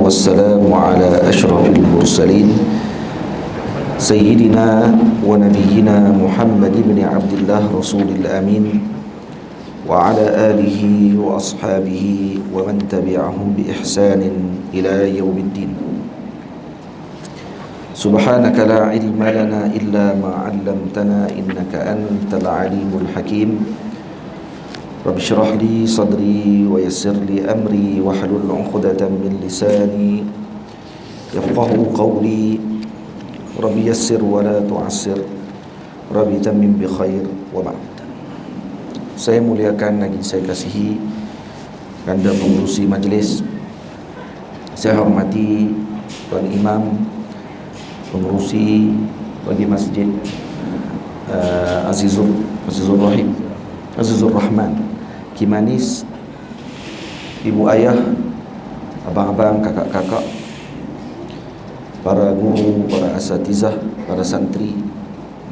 والسلام على أشرف المرسلين سيدنا ونبينا محمد بن عبد الله رسول الأمين وعلى آله وأصحابه ومن تبعهم بإحسان إلى يوم الدين. سبحانك لا علم لنا إلا ما علمتنا إنك أنت العليم الحكيم. رب اشرح لي صدري ويسر لي أمري واحلل عقدة من لساني يفقهوا قولي. رب يسر ولا تعسر رب تمم بخير وبعد. Saya muliakan lagi saya kasihi anda pengurusi majlis. Saya hormati Tuan Imam, pengurusi bagi masjid Azizur Rahim, Azizur Rahman, Kimanis, ibu ayah, abang-abang, kakak-kakak, para guru, para asatizah, para santri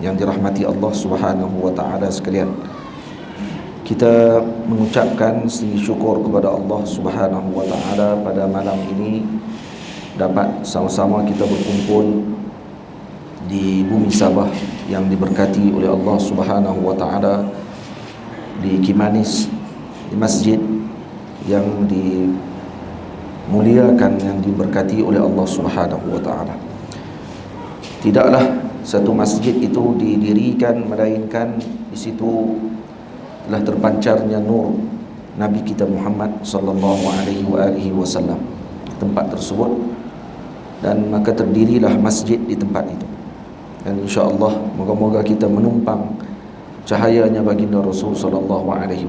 yang dirahmati Allah Subhanahu wa taala sekalian. Kita mengucapkan setinggi syukur kepada Allah Subhanahu wa taala pada malam ini dapat sama-sama kita berkumpul di bumi Sabah yang diberkati oleh Allah Subhanahu wa taala, di Kimanis, di masjid yang dimuliakan, yang diberkati oleh Allah Subhanahu wa taala. Tidaklah satu masjid itu didirikan melainkan di situ telah terpancarnya nur Nabi kita Muhammad sallallahu alaihi wasallam di tempat tersebut, dan maka terdirilah masjid di tempat itu. Dan insya-Allah moga-moga kita menumpang cahayanya baginda Rasul sallallahu alaihi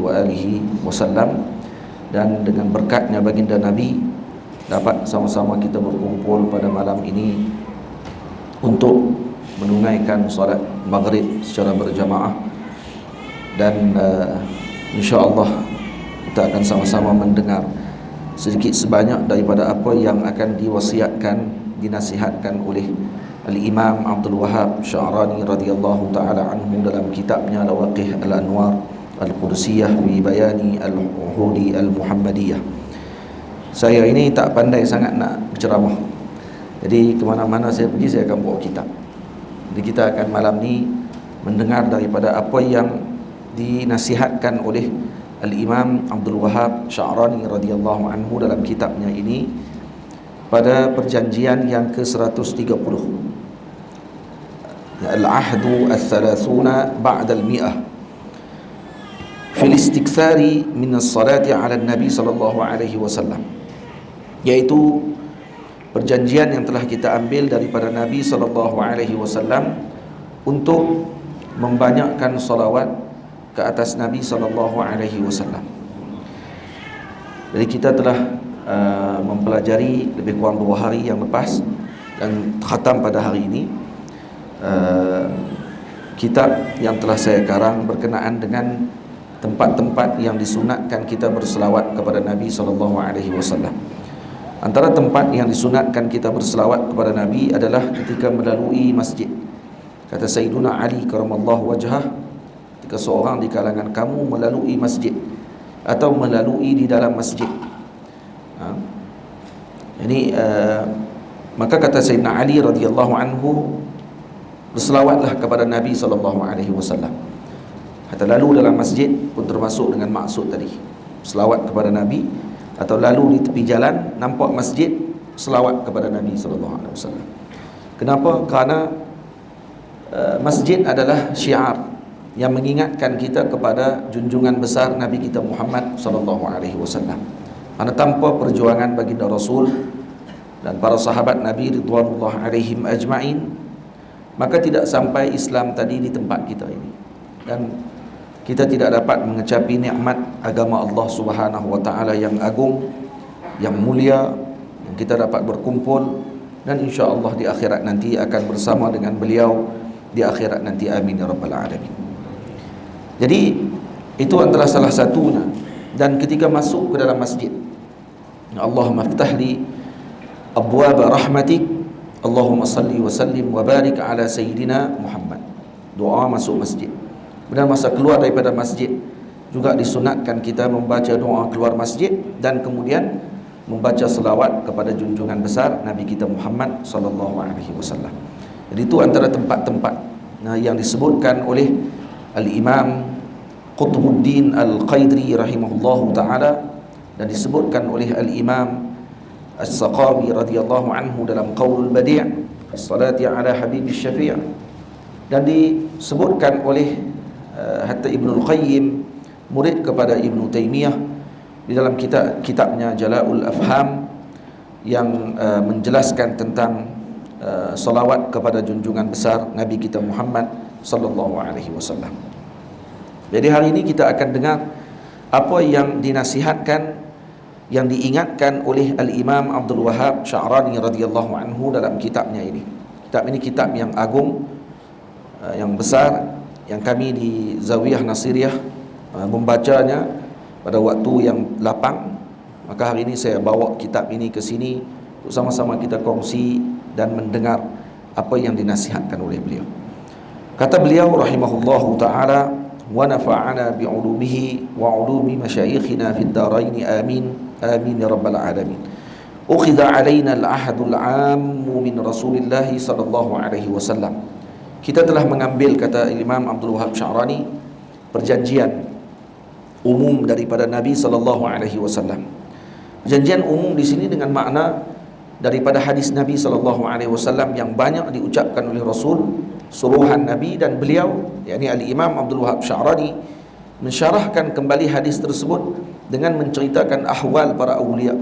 wasallam, dan dengan berkatnya baginda Nabi dapat sama-sama kita berkumpul pada malam ini untuk menunaikan solat maghrib secara berjamaah. Dan insya-Allah kita akan sama-sama mendengar sedikit sebanyak daripada apa yang akan diwasiatkan, dinasihatkan oleh Al-Imam Abdul Wahab Sya'rani radhiyallahu taala anhu dalam kitabnya Lawaqih Al-Anwar Al-Qudsiyah bi Bayani Al-Uhudi Al-Muhammadiyah. Saya ini tak pandai sangat nak berceramah, jadi kemana-mana saya pergi saya akan bawa kitab. Jadi kita akan malam ni mendengar daripada apa yang dinasihatkan oleh Al-Imam Abdul Wahab Sya'rani radhiyallahu anhu dalam kitabnya ini pada perjanjian yang ke-130, Al-Ahdu Al-Thalathuna Ba'da Al-Mi'ah fil istikthari min as-salati 'ala Nabi sallallahu alaihi wasallam, yaitu perjanjian yang telah kita ambil daripada Nabi sallallahu alaihi wasallam untuk membanyakkan salawat ke atas Nabi sallallahu alaihi wasallam. Jadi kita telah mempelajari lebih kurang 2 hari yang lepas dan khatam pada hari ini kitab yang telah saya karang berkenaan dengan tempat-tempat yang disunatkan kita berselawat kepada Nabi sallallahu alaihi wasallam. Antara tempat yang disunatkan kita berselawat kepada Nabi adalah ketika melalui masjid. Kata Sayyiduna Ali karamallahu wajhah, ketika seorang di kalangan kamu melalui masjid atau melalui di dalam masjid, maka kata Sayyidina Ali radhiyallahu anhu, berselawatlah kepada Nabi sallallahu alaihi wasallam. Kata lalu dalam masjid pun termasuk dengan maksud tadi, selawat kepada Nabi, atau lalu di tepi jalan nampak masjid, selawat kepada Nabi sallallahu alaihi wasallam. Kenapa? Kerana masjid adalah syiar yang mengingatkan kita kepada junjungan besar Nabi kita Muhammad sallallahu alaihi wasallam. Karena tanpa perjuangan baginda Rasul dan para sahabat Nabi ridwanullah alaihim ajma'in, maka tidak sampai Islam tadi di tempat kita ini, dan kita tidak dapat mengecapi nikmat agama Allah Subhanahu wa taala yang agung, yang mulia, yang kita dapat berkumpul dan insya-Allah di akhirat nanti akan bersama dengan beliau di akhirat nanti, amin ya rabbal alamin. Jadi itu adalah salah satunya. Dan ketika masuk ke dalam masjid, Allahumma ftahli abwaba rahmatik, Allahumma salli wa sallim wa barik ala sayyidina Muhammad. Doa masuk masjid. Dan masa keluar daripada masjid juga disunatkan kita membaca doa keluar masjid, dan kemudian membaca selawat kepada junjungan besar Nabi kita Muhammad sallallahu alaihi wasallam. Jadi itu antara tempat-tempat yang disebutkan oleh Al-Imam Qutbuddin Al-Qaidri rahimahullahu ta'ala, dan disebutkan oleh Al-Imam As-Saqawi radhiyallahu anhu dalam Qaulul Badi' As-salati ala Habibis Syafi', dan disebutkan oleh hatta Ibnul Qayyim, murid kepada Ibnu Taimiyah, di dalam kitabnya Jala'ul Afham, yang menjelaskan tentang salawat kepada junjungan besar Nabi kita Muhammad sallallahu alaihi wasallam. Jadi hari ini kita akan dengar apa yang dinasihatkan, yang diingatkan oleh Al-Imam Abdul Wahhab Sya'rani radhiyallahu anhu dalam kitabnya ini. Kitab ini kitab yang agung, yang besar, yang kami di Zawiyah Nasiriyah membacanya pada waktu yang lapang. Maka hari ini saya bawa kitab ini ke sini untuk sama-sama kita kongsi dan mendengar apa yang dinasihatkan oleh beliau. Kata beliau rahimahullahu ta'ala, wa nafa'ana bi'ulumihi wa ulumi masyayikhina fid daraini amin amin ya rabbal alamin. Ukhidha alaina al-ahadul 'ammu min Rasulillah sallallahu alaihi wasallam. Kita telah mengambil, kata Imam Abdul Wahhab Sya'rani, perjanjian umum daripada Nabi sallallahu alaihi wasallam. Perjanjian umum di sini dengan makna daripada hadis Nabi sallallahu alaihi wasallam yang banyak diucapkan oleh Rasul, suruhan Nabi, dan beliau, yakni Al-Imam Abdul Wahhab Sya'rani, mensyarahkan kembali hadis tersebut dengan menceritakan ahwal para awliya,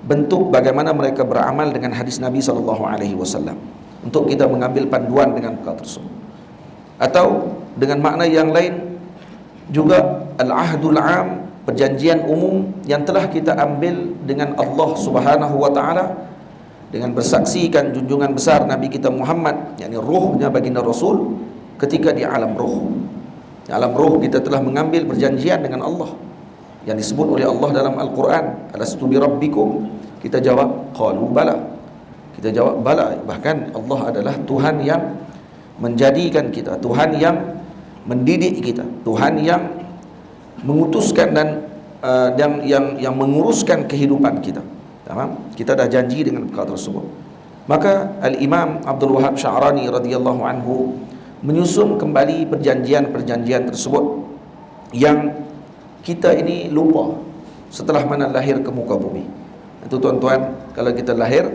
bentuk bagaimana mereka beramal dengan hadis Nabi sallallahu alaihi wasallam, untuk kita mengambil panduan dengan perkara tersebut. Atau dengan makna yang lain juga al-ahdul 'am, perjanjian umum yang telah kita ambil dengan Allah Subhanahu wa taala, dengan bersaksikan junjungan besar Nabi kita Muhammad, yakni ruhnya baginda Rasul, ketika di alam ruh. Di alam ruh kita telah mengambil perjanjian dengan Allah yang disebut oleh Allah dalam Al-Quran, alastu bi rabbikum. Kita jawab qalu bala. Kita jawab bala. Bahkan Allah adalah Tuhan yang menjadikan kita, Tuhan yang mendidik kita, Tuhan yang mengutuskan dan yang menguruskan kehidupan kita. Tamam? Kita dah janji dengan perkara tersebut. Maka Al-Imam Abdul Wahhab Sya'rani radhiyallahu anhu menyusun kembali perjanjian-perjanjian tersebut yang kita ini lupa setelah mana lahir ke muka bumi. Itu tuan-tuan, kalau kita lahir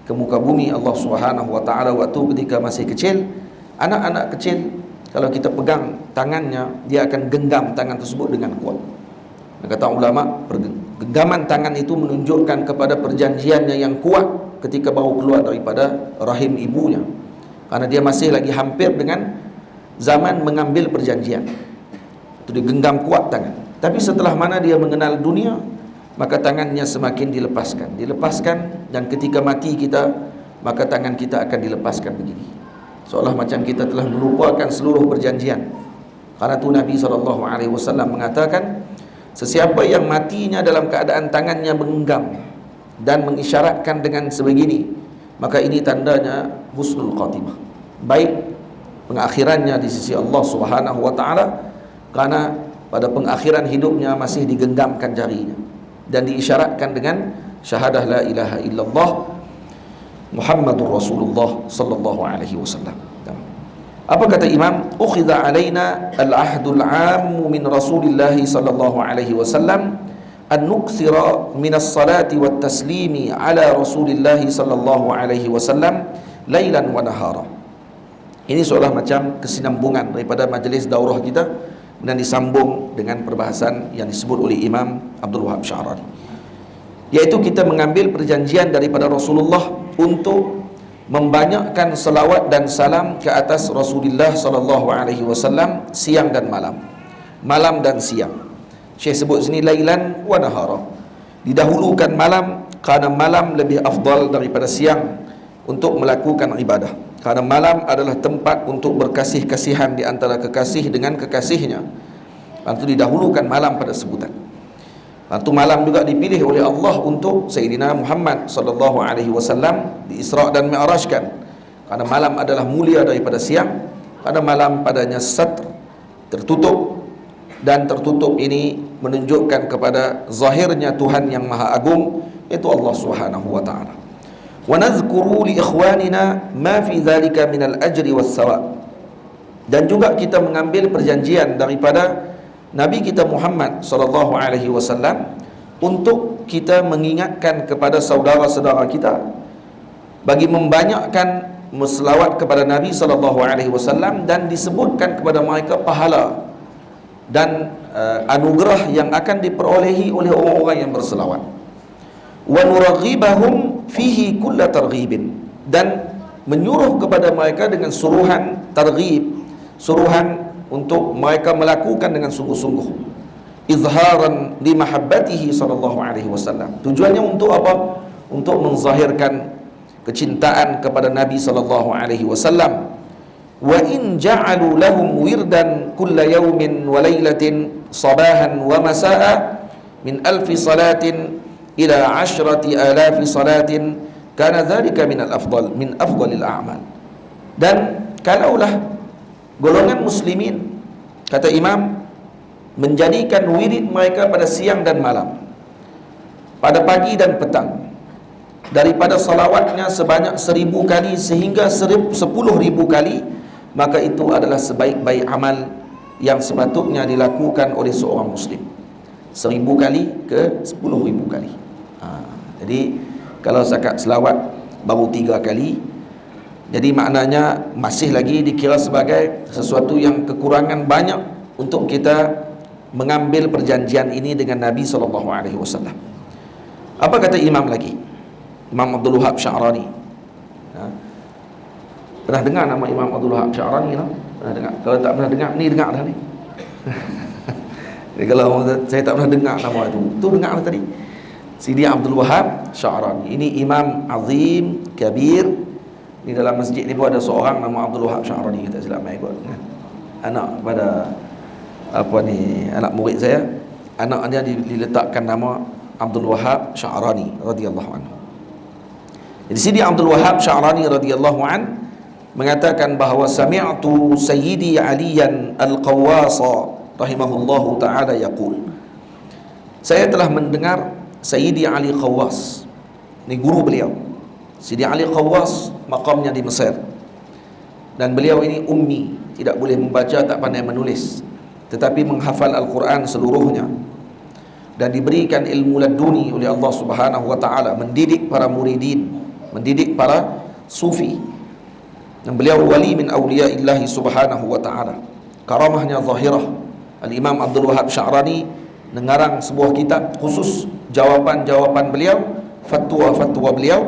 ke muka bumi Allah Subhanahu wa taala waktu ketika masih kecil, anak-anak kecil kalau kita pegang tangannya, dia akan genggam tangan tersebut dengan kuat. Kata ulama, genggaman tangan itu menunjukkan kepada perjanjiannya yang kuat ketika baru keluar daripada rahim ibunya, karena dia masih lagi hampir dengan zaman mengambil perjanjian. Itu digenggam kuat tangan. Tapi setelah mana dia mengenal dunia, maka tangannya semakin dilepaskan, dan ketika mati kita, maka tangan kita akan dilepaskan begini, seolah macam kita telah melupakan seluruh perjanjian. Karena itu Nabi SAW mengatakan, sesiapa yang matinya dalam keadaan tangannya menggenggam dan mengisyaratkan dengan sebegini, maka ini tandanya husnul khatimah, baik pengakhirannya di sisi Allah Subhanahu wa taala, karena pada pengakhiran hidupnya masih digenggamkan jarinya dan diisyaratkan dengan syahadah la ilaha illallah Muhammadur Rasulullah sallallahu alaihi wasallam. Apa kata Imam? Ukhidha alaina al-ahdul 'ammu min Rasulillah sallallahu alaihi wasallam an nukthira min as-salati wat taslimi ala Rasulillah sallallahu alaihi wasallam lailan wa nahara. Ini seolah macam kesinambungan daripada majlis daurah kita dan disambung dengan perbahasan yang disebut oleh Imam Abdul Wahhab Sya'rani, yaitu kita mengambil perjanjian daripada Rasulullah untuk membanyakkan selawat dan salam ke atas Rasulullah sallallahu alaihi wasallam siang dan malam, malam dan siang. Syekh sebut sini lailan wa nahara. Didahulukan malam kerana malam lebih afdal daripada siang untuk melakukan ibadah. Kerana malam adalah tempat untuk berkasih-kasihan di antara kekasih dengan kekasihnya. Lalu didahulukan malam pada sebutan. Lalu malam juga dipilih oleh Allah untuk Sayyidina Muhammad sallallahu alaihi wasallam di Isra' dan Mi'rajkan. Karena malam adalah mulia daripada siang. Karena malam padanya satr, tertutup, dan tertutup ini menunjukkan kepada zahirnya Tuhan yang Maha Agung, itu Allah Subhanahu wa taala. Wa nadhkuru li ikhwanina ma fi dhalika min al-ajri was-sawab. Dan juga kita mengambil perjanjian daripada Nabi kita Muhammad sallallahu alaihi wasallam untuk kita mengingatkan kepada saudara-saudara kita bagi membanyakkan selawat kepada Nabi sallallahu alaihi wasallam, dan disebutkan kepada mereka pahala dan anugerah yang akan diperolehi oleh orang-orang yang berselawat. Wa nuraghibahum fihi kulla targhibin, dan menyuruh kepada mereka dengan suruhan targhib, suruhan untuk mereka melakukan dengan sungguh-sungguh, izharan li mahabbatihi sallallahu alaihi wasallam. Tujuannya untuk apa? Untuk menzahirkan kecintaan kepada Nabi sallallahu alaihi wasallam. Wa in ja'alu lahum wirdan kulla yawmin wa lailatin sabahan wa masaa min alfi salatin ila 10,000 salatin kana dhalika min al-afdal min afdalil a'mal. Dan kalaulah golongan muslimin, kata Imam, menjadikan wirid mereka pada siang dan malam, pada pagi dan petang, daripada salawatnya sebanyak 1,000 kali sehingga 10,000 kali, maka itu adalah sebaik-baik amal yang sepatutnya dilakukan oleh seorang muslim. 1,000 kali ke 10,000 kali. Jadi kalau zakat selawat baru 3 kali, jadi maknanya masih lagi dikira sebagai sesuatu yang kekurangan banyak untuk kita mengambil perjanjian ini dengan Nabi SAW. Apa kata Imam lagi? Imam Abdul Wahab Sya'rani. Pernah dengar nama Imam Abdul Wahab Sya'rani tak? Pernah dengar? Kalau tak pernah dengar, ni dengar dah ni. Jadi kalau saya tak pernah dengar nama itu dengar dah tadi. Sidi Abdul Wahab Sya'rani. Ini imam azim, kabir. Di dalam masjid ni pun ada seorang nama Abdul Wahab Sya'rani, kita silap mai kot. Anak pada anak murid saya, anak dia diletakkan nama Abdul Wahab Sya'rani radhiyallahu anhu. Jadi Sidi Abdul Wahab Sya'rani radhiyallahu anhu mengatakan bahawa sami'tu Sayyidi Aliyan Al-Qawwasa rahimahullahu ta'ala yaqul, saya telah mendengar Sayyidi Ali Qawwas, ni guru beliau. Sayyidi Ali Qawwas maqamnya di Mesir, dan beliau ini ummi, tidak boleh membaca, tak pandai menulis, tetapi menghafal Al-Quran seluruhnya, dan diberikan ilmu laduni oleh Allah Subhanahu wa ta'ala, mendidik para muridin, mendidik para sufi. Dan beliau wali min awliyaillahi subhanahu wa ta'ala. Karamahnya zahirah. Al-Imam Abdul Wahab Sya'rani mengarang sebuah kitab khusus jawapan-jawapan beliau, fatwa-fatwa beliau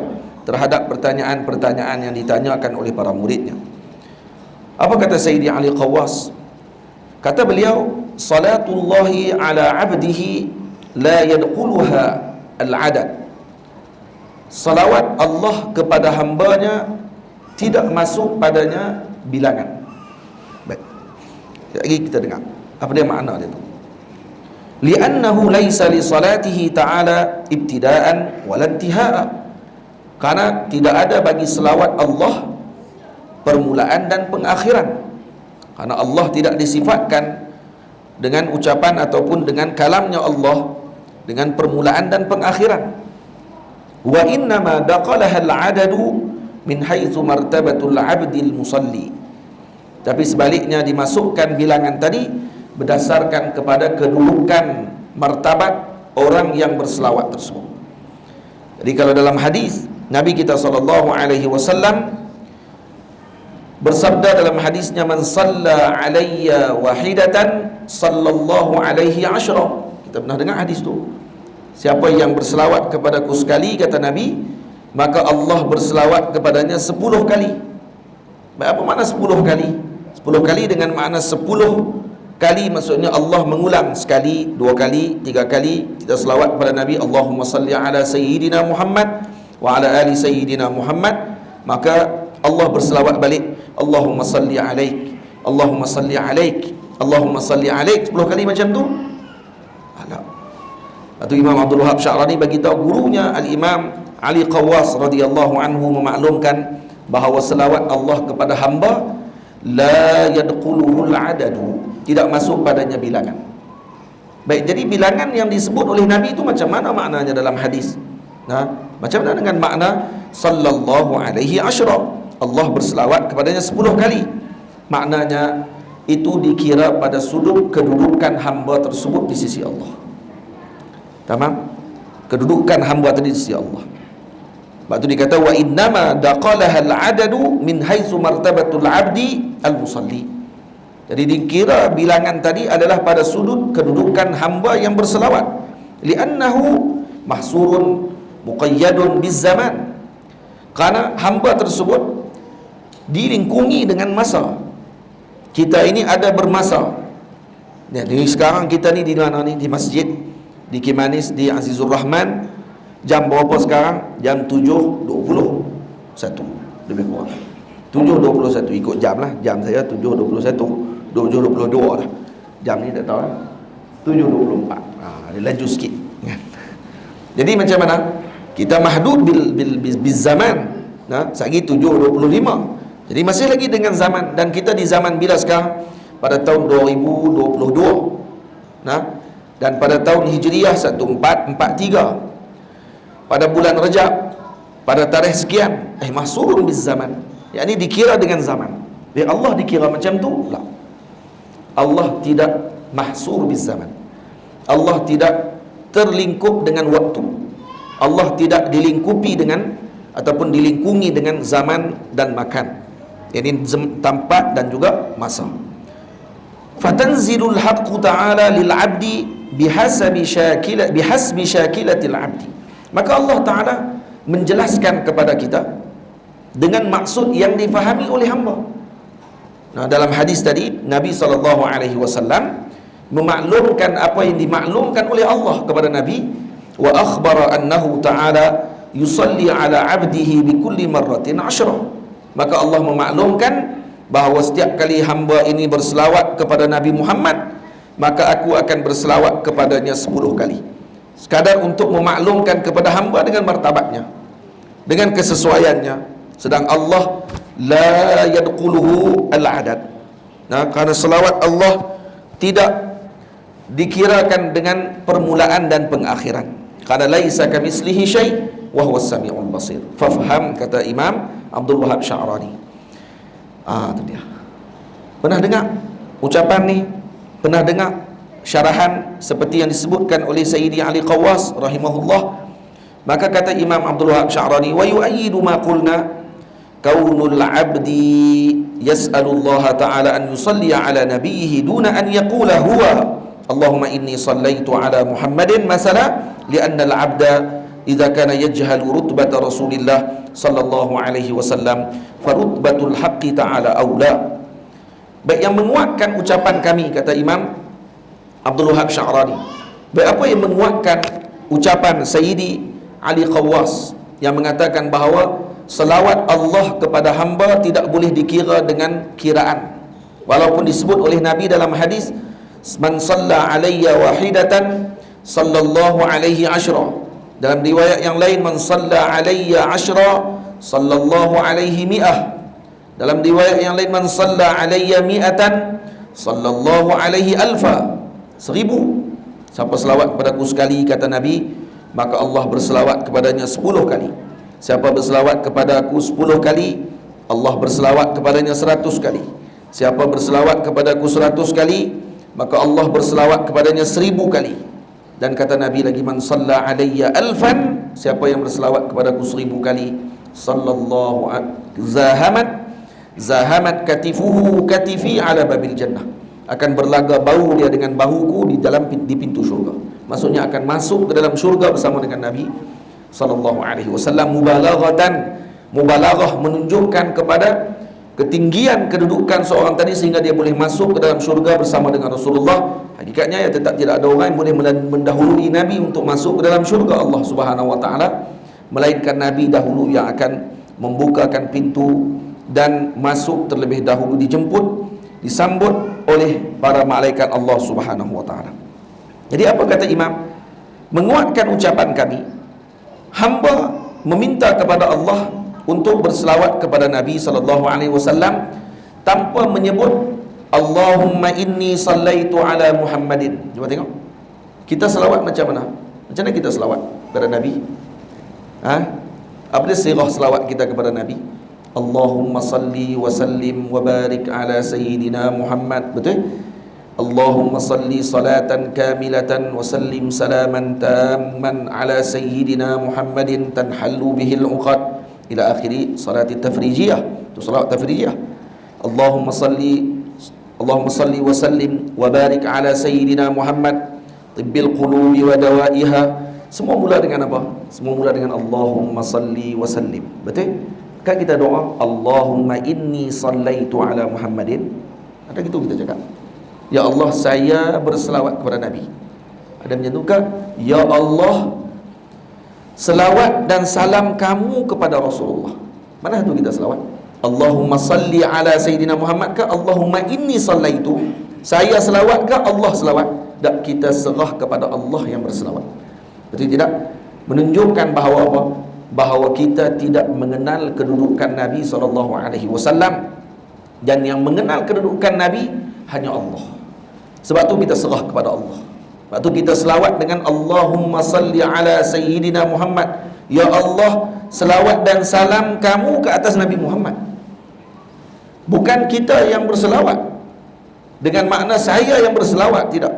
terhadap pertanyaan-pertanyaan yang ditanyakan oleh para muridnya. Apa kata Sayyidi Ali Qawwas? Kata beliau, salatullahi ala abdihi la yadkhuluha al-adad. Salawat Allah kepada hambanya tidak masuk padanya bilangan. Baik, lagi kita dengar apa dia makna dia tu. Li'annahu laysa li salatihi ta'ala ibtida'an wala intiha'a. Karena tidak ada bagi selawat Allah permulaan dan pengakhiran. Karena Allah tidak disifatkan dengan ucapan ataupun dengan kalamnya Allah dengan permulaan dan pengakhiran. Wa innama daqalaha al-'adadu min haitsu martabatul 'abdil musalli. Tapi sebaliknya dimasukkan bilangan tadi berdasarkan kepada kedudukan martabat orang yang berselawat tersebut. Jadi kalau dalam hadis Nabi kita sallallahu alaihi wasallam bersabda dalam hadisnya, man salla alayya wahidatan sallallahu alaihi ashra. Kita pernah dengar hadis tu. Siapa yang berselawat kepadaku sekali, kata Nabi, maka Allah berselawat kepadanya 10 kali. Apa makna 10 kali? 10 kali dengan makna 10 kali, maksudnya Allah mengulang sekali, 2 kali, 3 kali kita selawat kepada Nabi, Allahumma salli ala sayyidina Muhammad wa ala ali sayyidina Muhammad, maka Allah berselawat balik, Allahumma salli alaik, Allahumma salli alaik, Allahumma salli alaik 10 kali macam tu. Alah. Itu Imam Abdul Wahab Sya'rani bagi tahu gurunya Al-Imam Ali Qawwas radhiyallahu anhu memaklumkan bahawa selawat Allah kepada hamba la yadkhuluhul adadu, tidak masuk padanya bilangan. Baik, jadi bilangan yang disebut oleh Nabi itu macam mana maknanya dalam hadis? Macam mana dengan makna sallallahu alaihi asyra? Allah berselawat kepadanya 10 kali. Maknanya itu dikira pada sudut kedudukan hamba tersebut di sisi Allah. Tamam? Kedudukan hamba tadi di sisi Allah. Sebab tu dikata wa innama daqalaha al-adadu min haitsu martabatul abdi al-musalli. Jadi dikira bilangan tadi adalah pada sudut kedudukan hamba yang berselawat. Li'annahu mahsurun muqayyadun bizzaman. Karena hamba tersebut dilingkungi dengan masa. Kita ini ada bermasa. Jadi sekarang kita ni di mana ni? Di masjid, di Kimanis, di Azizur Rahman. Jam berapa sekarang? Jam 7.21 lebih kurang. 7.21 ikut jam lah. Jam saya 7.21, 7.22 lah. Jam ni tak tahu lah. 7.24. Dia laju sikit. Jadi macam mana? Kita mahdud bil zaman. Sehari 7.25. Jadi masih lagi dengan zaman. Dan kita di zaman bila sekarang? Pada tahun 2022. Dan pada tahun Hijriah 1443. Pada bulan Rajab, pada tarikh sekian, mahsurun biz zaman. Yang ini dikira dengan zaman. Bila Allah dikira macam tu? Tak. Allah tidak mahsur biz zaman. Allah tidak terlingkup dengan waktu. Allah tidak dilingkupi dengan ataupun dilingkungi dengan zaman dan makan. Ini tempat dan juga masa. Fatanzilul haqqu ta'ala lil 'abdi bihasbi syakilatil 'abdi. Maka Allah Ta'ala menjelaskan kepada kita dengan maksud yang difahami oleh hamba. Dalam hadis tadi Nabi SAW memaklumkan apa yang dimaklumkan oleh Allah kepada Nabi, wa akhbara annahu ta'ala yusalli ala 'abdihi bi kulli marratin 10. Maka Allah memaklumkan bahawa setiap kali hamba ini berselawat kepada Nabi Muhammad, maka aku akan berselawat kepadanya 10 kali. Sekadar untuk memaklumkan kepada hamba dengan martabatnya, dengan kesesuaiannya. Sedang Allah la yadquluhu al-adad. Kerana selawat Allah tidak dikirakan dengan permulaan dan pengakhiran. Kerana laisa kamitslihi syai' wa huwas samiul basir. Fafham, kata Imam Abdul Wahab Sya'rani. Itu dia. Pernah dengar ucapan ni? Pernah dengar syarahan seperti yang disebutkan oleh Sayyidi Ali Qawwas rahimahullah? Maka kata Imam Abdul Wahab Sya'rani, wa yu'ayyidu ma qulna kaunul 'abdi yas'alullaha ta'ala an yusalli ala nabiyhi duna an yaqula huwa Allahumma inni sallaitu ala Muhammadin masala, li'anna al-'abda idza kana yajhalu rutbata Rasulillah sallallahu alaihi wasallam farutbatul haqqi ta'ala aula. Baik, yang menguatkan ucapan kami, kata Imam Abdul Wahab Sya'rani, baik apa yang menguatkan ucapan Sayyidi Ali Qawwas yang mengatakan bahawa selawat Allah kepada hamba tidak boleh dikira dengan kiraan, walaupun disebut oleh Nabi dalam hadis, man salla alayya wahidatan sallallahu alaihi asyra. Dalam riwayat yang lain, man salla alayya asyra sallallahu alaihi mi'ah. Dalam riwayat yang lain, man salla alayya mi'atan sallallahu alaihi alfa. 1000. Siapa selawat kepadaku sekali, kata Nabi, maka Allah berselawat kepadanya 10 kali. Siapa berselawat kepada aku 10 kali, Allah berselawat kepadanya 100 kali. Siapa berselawat kepada aku 100 kali, maka Allah berselawat kepadanya 1000 kali. Dan kata Nabi lagi, man salla alayya alfan, siapa yang berselawat kepada aku 1000 kali, sallallahu zahamat katifuhu katifi ala babil jannah, akan berlaga bau dia dengan bahuku di pintu syurga. Maksudnya akan masuk ke dalam syurga bersama dengan Nabi sallallahu alaihi wasallam. Mubalaghah menunjukkan kepada ketinggian kedudukan seorang tadi sehingga dia boleh masuk ke dalam syurga bersama dengan Rasulullah. Hakikatnya ya tetap tidak ada orang yang boleh mendahului Nabi untuk masuk ke dalam syurga Allah Subhanahu wa taala, melainkan Nabi dahulu yang akan membukakan pintu dan masuk terlebih dahulu, dijemput, disambut oleh para malaikat Allah Subhanahu wa taala. Jadi apa kata Imam? Menguatkan ucapan kami, hamba meminta kepada Allah untuk berselawat kepada Nabi sallallahu alaihi wasallam tanpa menyebut Allahumma inni sallaitu ala Muhammadin. Cuba tengok. Kita selawat macam mana? Macam mana kita selawat kepada Nabi? Apa dia sirah selawat kita kepada Nabi? Allahumma salli wa sallim wa barik ala sayyidina Muhammad. Betul? Allahumma salli salatan kamilatan wa sallim salaman tamman ala sayyidina Muhammadin tanhallu bihil uqad ila akhiri salati tafrijiyah. Itu salawat tafrijiyah. Allahumma salli wa sallim wa barik ala sayyidina Muhammad tibbil qulubi wa dawaiha. Semua mula dengan apa? Semua mula dengan Allahumma salli wa sallim. Betul? Kan kita doa Allahumma inni sallaitu ala Muhammadin. Ada gitu kita cakap, ya Allah, saya berselawat kepada Nabi. Ada macam tu ke? Ya Allah, selawat dan salam kamu kepada Rasulullah. Mana tu kita selawat? Allahumma salli ala Sayyidina Muhammad ke Allahumma inni sallaitu? Saya selawat ke Allah selawat? Tak, kita serah kepada Allah yang berselawat. Betul tidak? Menunjukkan bahawa apa? Bahawa kita tidak mengenal kedudukan Nabi SAW, dan yang mengenal kedudukan Nabi hanya Allah. Sebab tu kita serah kepada Allah. Sebab tu kita selawat dengan Allahumma salli ala Sayyidina Muhammad. Ya Allah, selawat dan salam kamu ke atas Nabi Muhammad. Bukan kita yang berselawat dengan makna saya yang berselawat, tidak.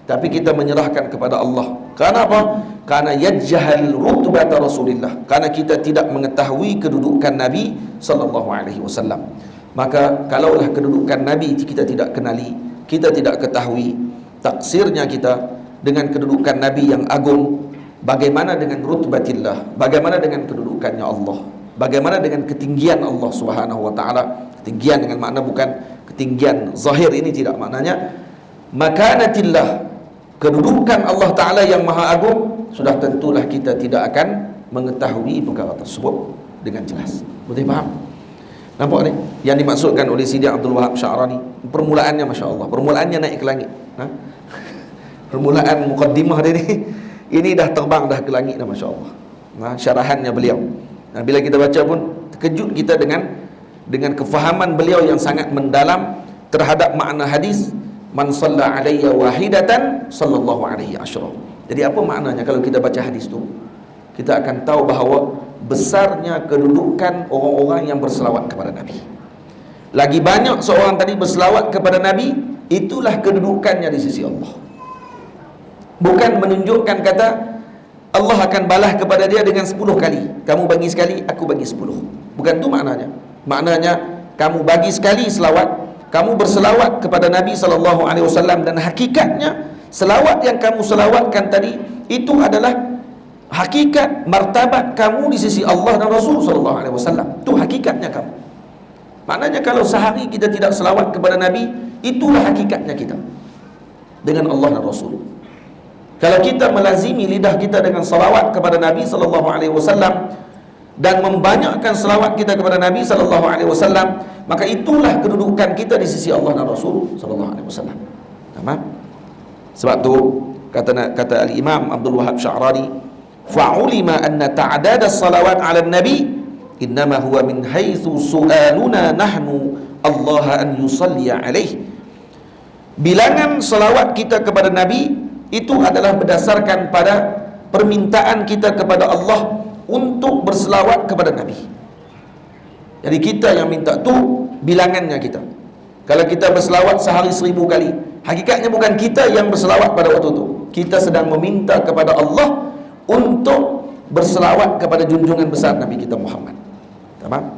Tapi kita menyerahkan kepada Allah. Karena apa? Karena yajhal rutbata Rasulillah. Karena kita tidak mengetahui kedudukan Nabi sallallahu alaihi wasallam. Maka kalaulah kedudukan Nabi kita tidak kenali, kita tidak ketahui taksirnya kita dengan kedudukan Nabi yang agung, bagaimana dengan rutbatillah, bagaimana dengan kedudukannya Allah, bagaimana dengan ketinggian Allah Subhanahu wa taala. Ketinggian dengan makna bukan ketinggian zahir ini, tidak, maknanya makanatillah, kedudukan Allah taala yang maha agung. Sudah tentulah kita tidak akan mengetahui perkara tersebut dengan jelas. Boleh faham? Nampak ni? Yang dimaksudkan oleh Sidi Abdul Wahab Sya'rani, permulaannya Masya Allah, permulaannya naik ke langit. Permulaan mukaddimah dia ni, ini dah terbang dah ke langit dah, Masya Allah. Syarahannya beliau. Bila kita baca pun terkejut kita dengan kefahaman beliau yang sangat mendalam terhadap makna hadis man salla alayya wahidatan sallallahu alaihi asyra. Jadi apa maknanya kalau kita baca hadis tu? Kita akan tahu bahawa besarnya kedudukan orang-orang yang berselawat kepada Nabi. Lagi banyak seorang tadi berselawat kepada Nabi, itulah kedudukannya di sisi Allah. Bukan menunjukkan kata Allah akan balas kepada dia dengan 10 kali. Kamu bagi sekali, aku bagi 10. Bukan tu maknanya. Maknanya kamu bagi sekali selawat, kamu berselawat kepada Nabi SAW, dan hakikatnya selawat yang kamu selawatkan tadi itu adalah hakikat martabat kamu di sisi Allah dan Rasul SAW. Itu hakikatnya kamu. Maknanya kalau sehari kita tidak selawat kepada Nabi, itulah hakikatnya kita dengan Allah dan Rasul. Kalau kita melazimi lidah kita dengan salawat kepada Nabi SAW dan membanyakkan selawat kita kepada Nabi SAW, maka itulah kedudukan kita di sisi Allah dan Rasul SAW. Tamam? Sebab tu kata Al-Imam Abdul Wahab Sya'rani, fa'ulima anna ta'dad as-salawat 'ala an-nabi innama huwa min haitsu su'aluna nahnu Allah an yusalli alaih. Bilangan selawat kita kepada Nabi itu adalah berdasarkan pada permintaan kita kepada Allah untuk berselawat kepada Nabi. Jadi kita yang minta tu bilangannya kita. Kalau kita berselawat sehari 1000 kali, hakikatnya bukan kita yang berselawat pada waktu tu. Kita sedang meminta kepada Allah untuk berselawat kepada junjungan besar Nabi kita Muhammad. Tamam?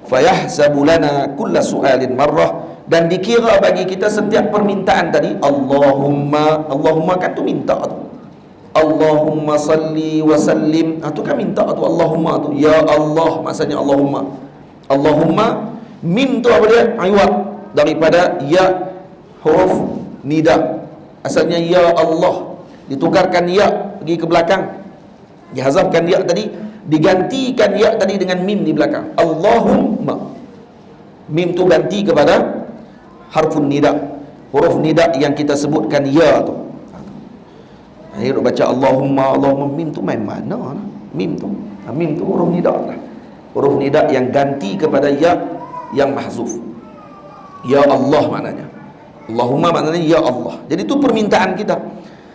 Fayahsabu lana kulla su'alin marrah, dan dikira bagi kita setiap permintaan tadi Allahumma kan tu minta tu. Allahumma salli wa sallim, tu kan minta tu. Allahumma tu, ya Allah, maksudnya Allahumma mim tu apa dia? Iwad daripada ya, huruf nida. Asalnya ya Allah, ditukarkan ya pergi ke belakang, dihazafkan ya tadi, digantikan ya tadi dengan mim di belakang. Allahumma, mim tu ganti kepada harfun nida, huruf nida yang kita sebutkan ya tu. Akhir baca Allahumma, mim tu main mana? Mim tu huruf nida lah. Huruf nida yang ganti kepada ya yang mahzuf. Ya Allah maknanya. Allahumma maknanya ya Allah. Jadi itu permintaan kita.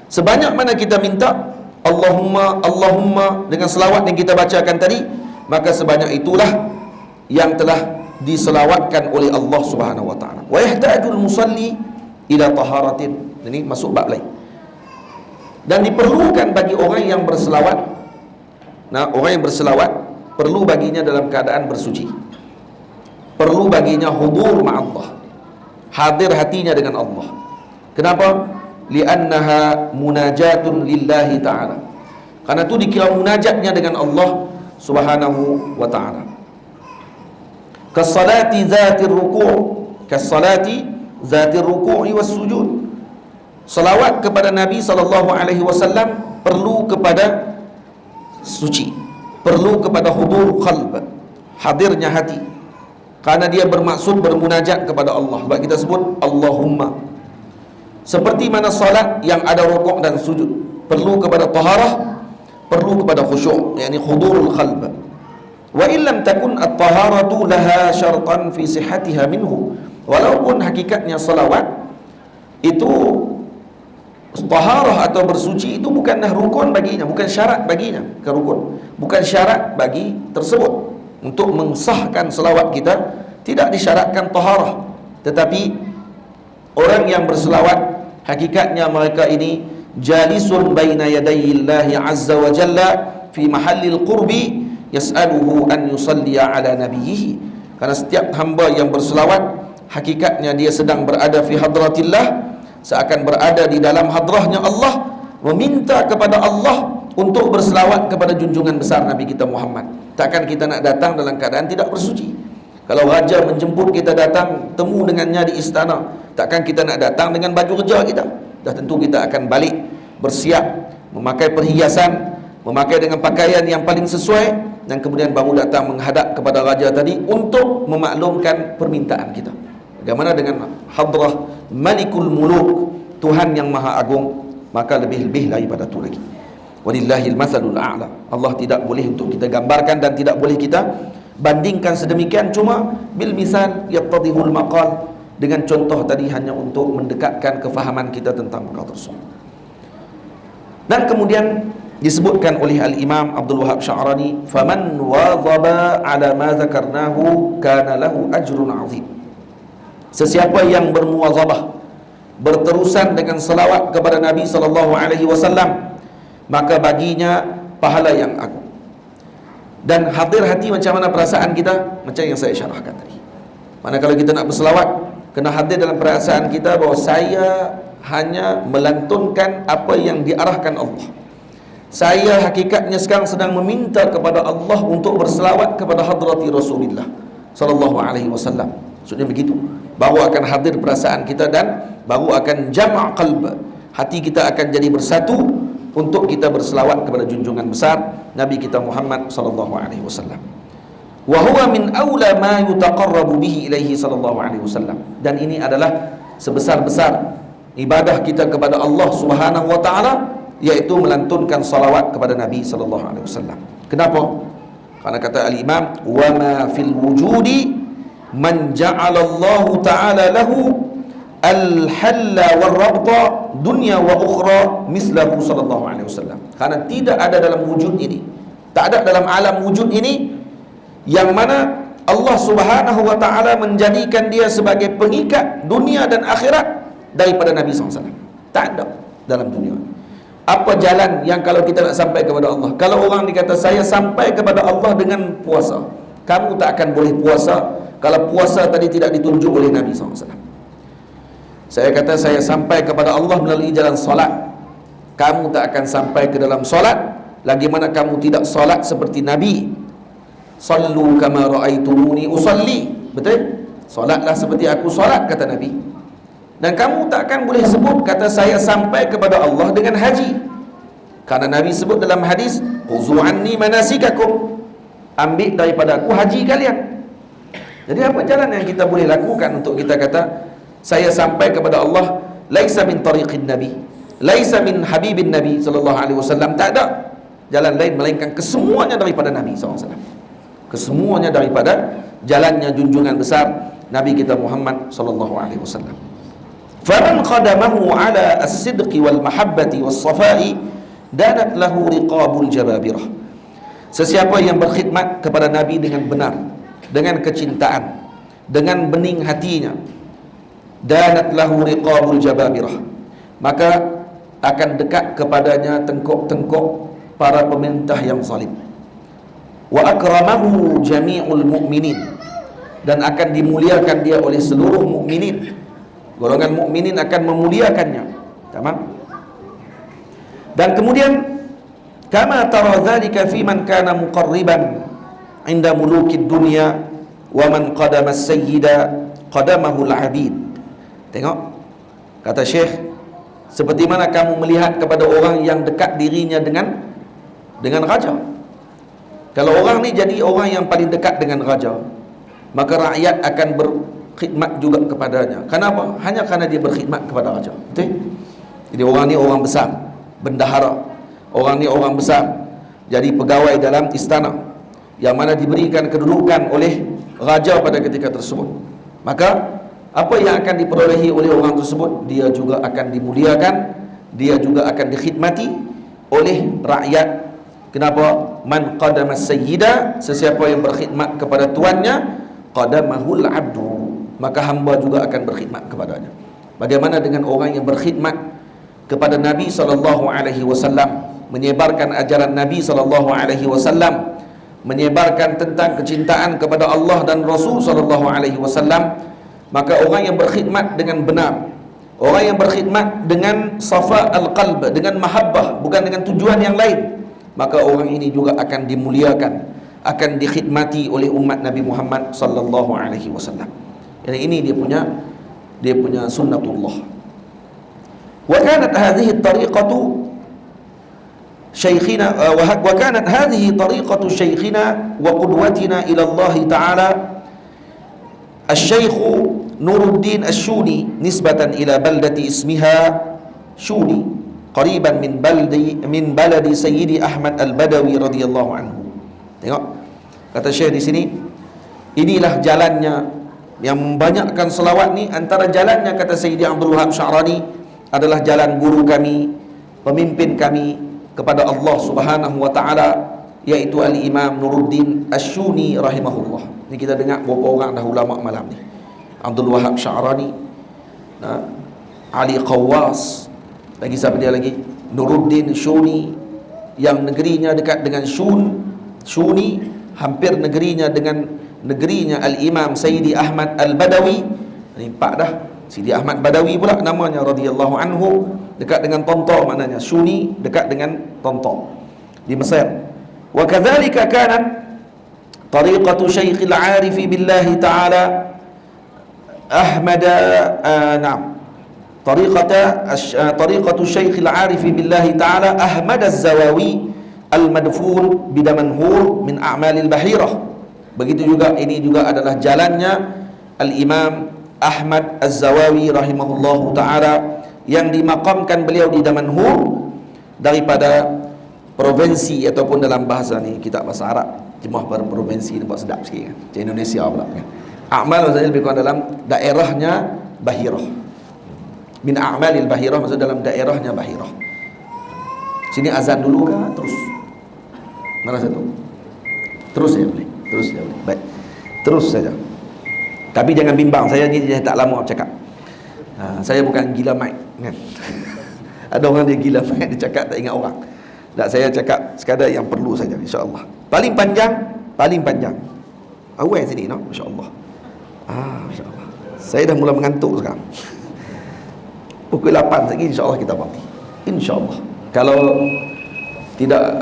Sebanyak mana kita minta, Allahumma, Allahumma dengan selawat yang kita bacakan tadi, maka sebanyak itulah yang telah diselawatkan oleh Allah Subhanahu wa taala. Wa yahtajul musalli ila taharatin. Ini masuk bab lain. Dan diperlukan bagi orang yang berselawat. Nah, orang yang berselawat perlu baginya dalam keadaan bersuci. Perlu baginya hudur ma'allah. Hadir hatinya dengan Allah. Kenapa? Li'annaha munajatun lillahi ta'ala. Karena itu dikira munajatnya dengan Allah Subhanahu wa ta'ala. Kasalati zatir ruku', kasalati zatir ruku'i was sujud. Salawat kepada Nabi SAW perlu kepada suci, perlu kepada hudur qalb, hadirnya hati. Karena dia bermaksud bermunajat kepada Allah. Sebab kita sebut Allahumma. Seperti mana salat yang ada rukuk dan sujud perlu kepada taharah, perlu kepada khusyuk, yakni hudurul qalb. Wa illam takun at-taharatu laha syartan fi sihhatiha minhu. Walaupun hakikatnya salawat itu taharah atau bersuci itu bukanlah rukun baginya, bukan syarat baginya, bukan rukun, bukan syarat bagi tersebut. Untuk mensahkan selawat kita tidak disyaratkan taharah. Tetapi orang yang berselawat hakikatnya mereka ini jalisun baina yadayillahi azza wa jalla fi mahallil qurbi yas'aluhu an yusalliya ala nabiyhi. Karena setiap hamba yang berselawat hakikatnya dia sedang berada fi hadratillah, seakan berada di dalam hadrahnya Allah, meminta kepada Allah untuk berselawat kepada junjungan besar Nabi kita Muhammad. Takkan kita nak datang dalam keadaan tidak bersuci. Kalau raja menjemput kita datang temu dengannya di istana, takkan kita nak datang dengan baju kerja kita. Dah tentu kita akan balik bersiap, memakai perhiasan, memakai dengan pakaian yang paling sesuai, dan kemudian baru datang menghadap kepada raja tadi untuk memaklumkan permintaan kita. Bagaimana dengan hadrah Malikul Muluk, Tuhan yang Maha Agung, maka lebih-lebih daripada itu lagi. Walillahil matsalul a'la. Allah tidak boleh untuk kita gambarkan dan tidak boleh kita bandingkan sedemikian, cuma bil misal yattadihul maqal, dengan contoh tadi hanya untuk mendekatkan kefahaman kita tentang perkara tersebut. Dan kemudian disebutkan oleh Al-Imam Abdul Wahab Sya'rani, faman wadhaba ala ma dzakarnahu kana lahu ajrun 'azim. Sesiapa yang bermuwazabah, berterusan dengan selawat kepada Nabi SAW, maka baginya pahala yang agung. Dan hadir hati macam mana perasaan kita? Macam yang saya syarahkan tadi. Mana kalau kita nak berselawat, kena hadir dalam perasaan kita bahawa saya hanya melantunkan apa yang diarahkan Allah. Saya hakikatnya sekarang sedang meminta kepada Allah untuk berselawat kepada hadrati Rasulullah SAW. Maksudnya begitu. Baru akan hadir perasaan kita dan baru akan jama' qalb. Hati kita akan jadi bersatu untuk kita berselawat kepada junjungan besar Nabi kita Muhammad SAW. Wa huwa min aula ma yutaqarrabu bihi ilaihi SAW. Dan ini adalah sebesar-besar ibadah kita kepada Allah Subhanahu wa taala, yaitu melantunkan salawat kepada Nabi SAW. Kenapa? Karena kata al-Imam, wa ma fil wujudi man ja'alallahu ta'ala lahu al-halla wal-rabta dunya wa ukhra mislahu SAW. Karena tidak ada dalam wujud ini, tak ada dalam alam wujud ini yang mana Allah Subhanahu wa ta'ala menjadikan dia sebagai pengikat dunia dan akhirat daripada Nabi SAW. Tak ada dalam dunia. Apa jalan yang kalau kita nak sampai kepada Allah? Kalau orang dikata saya sampai kepada Allah dengan puasa, kamu tak akan boleh puasa kalau puasa tadi tidak ditunjuk oleh Nabi SAW. Saya kata saya sampai kepada Allah melalui jalan solat, kamu tak akan sampai ke dalam solat lagi mana kamu tidak solat seperti Nabi. Sallu kama ra'aitumuni usalli. Betul? Solatlah seperti aku solat, kata Nabi. Dan kamu tak akan boleh sebut kata saya sampai kepada Allah dengan haji. Karena Nabi sebut dalam hadis, khuzu anni manasikakum, ambil daripada aku haji kalian. Jadi apa jalan yang kita boleh lakukan untuk kita kata saya sampai kepada Allah? Laisa min tariqin Nabi, laisa min habibin Nabi SAW. Tak ada jalan lain melainkan kesemuanya daripada Nabi SAW. Kesemuanya daripada jalannya junjungan besar Nabi kita Muhammad SAW. Faman qadamahu ala as-sidqi wal mahabbati was safai danat lahu riqabul jababirah. Sesiapa yang berkhidmat kepada Nabi dengan benar, dengan kecintaan, dengan bening hatinya, danat lahu riqabul jababirah, maka akan dekat kepadanya tengkok-tengkok para pemerintah yang zalim. Wa akramahu jami'ul mu'minin, dan akan dimuliakan dia oleh seluruh mukminin. Golongan mukminin akan memuliakannya. Tamam? Dan kemudian kama tara dzalika fi man kana muqarriban inda mulukid dunya wa man qadama as-sayyida qadamahu al-abid. Tengok, kata Syekh, seperti mana kamu melihat kepada orang yang dekat dirinya dengan raja. Kalau orang ni jadi orang yang paling dekat dengan raja, maka rakyat akan berkhidmat juga kepadanya. Kenapa? Hanya kerana dia berkhidmat kepada raja. Betul? Jadi orang ni orang besar, bendahara. Orang ni orang besar, jadi pegawai dalam istana, yang mana diberikan kedudukan oleh raja pada ketika tersebut. Maka apa yang akan diperolehi oleh orang tersebut, dia juga akan dimuliakan, dia juga akan dikhidmati oleh rakyat. Kenapa? Man qadama sayyida, sesiapa yang berkhidmat kepada tuannya, qadamahul abdu, maka hamba juga akan berkhidmat kepadanya. Bagaimana dengan orang yang berkhidmat kepada Nabi SAW, menyebarkan ajaran Nabi SAW, menyebarkan tentang kecintaan kepada Allah dan Rasul SAW, maka orang yang berkhidmat dengan benar, orang yang berkhidmat dengan safa al-qalb, dengan mahabbah, bukan dengan tujuan yang lain, maka orang ini juga akan dimuliakan, akan dikhidmati oleh umat Nabi Muhammad SAW. Jadi ini dia punya sunnatullah. Wa kanat hadhihi tariqatu syaikhina wa kanat hadhihi tariqatu syaikhina wa qudwatina ila Allah taala Asy-Syaikh Nuruddin Asy-Syuni nisbatan ila baldati ismiha Syuni qariban min baladi Sayyidi Ahmad Al-Badawi radhiyallahu anhu. Tengok, kata Syekh di sini, inilah jalannya yang membanyakkan selawat ni. Antara jalannya, kata Sayyidi Abdul Wahab Sya'rani, adalah jalan guru kami, pemimpin kami kepada Allah Subhanahu wa taala, yaitu Al-Imam Nuruddin Asy-Syuni rahimahullah. Ni kita dengar beberapa orang dah ulama malam ni. Abdul Wahab Sya'rani, Ali Qawwas, lagi siapa dia lagi? Nuruddin Syuni, yang negerinya dekat dengan Syuni, hampir negerinya dengan negerinya Al-Imam Sayyidi Ahmad Al-Badawi. Ini empat dah. Sayyidi Ahmad Badawi pula namanya radhiyallahu anhu, dekat dengan Tonto, maknanya Syuni dekat dengan Tonto di Mesir. Wa kadzalika kanat tariqatu Syaikhil Arifi billahi taala Ahmad tariqatu Syaikhil Arifi billahi taala Ahmad Az-Zawawi al-madfun bidamanhur min a'malil bahirah. Begitu juga, ini juga adalah jalannya Al-Imam Ahmad Az-Zawawi rahimahullahu ta'ala, yang dimakamkan beliau di Damanhur daripada provinsi, ataupun dalam bahasa ni, kitab bahasa Arab, jemaah pada provinsi, nampak sedap sikit kan, macam Indonesia pula kan. A'mal maksudnya lebih kurang dalam daerahnya Bahirah. Min a'malil bahirah maksudnya dalam daerahnya Bahirah. Sini azan dulu kah? Terus mana satu? Terus ya boleh. Terus ya boleh. Baik. Terus saja. Tapi jangan bimbang, saya ni tak lama bercakap. Saya bukan gila mic kan. Ada orang dia gila mic, dia cakap tak ingat orang. Tak, saya cakap sekadar yang perlu saja, insya-Allah. Paling panjang. Awal sini no, insya-Allah. Insya-Allah. Saya dah mula mengantuk sekarang. Pukul 8 lagi insya-Allah kita berhenti. Insya-Allah. Kalau tidak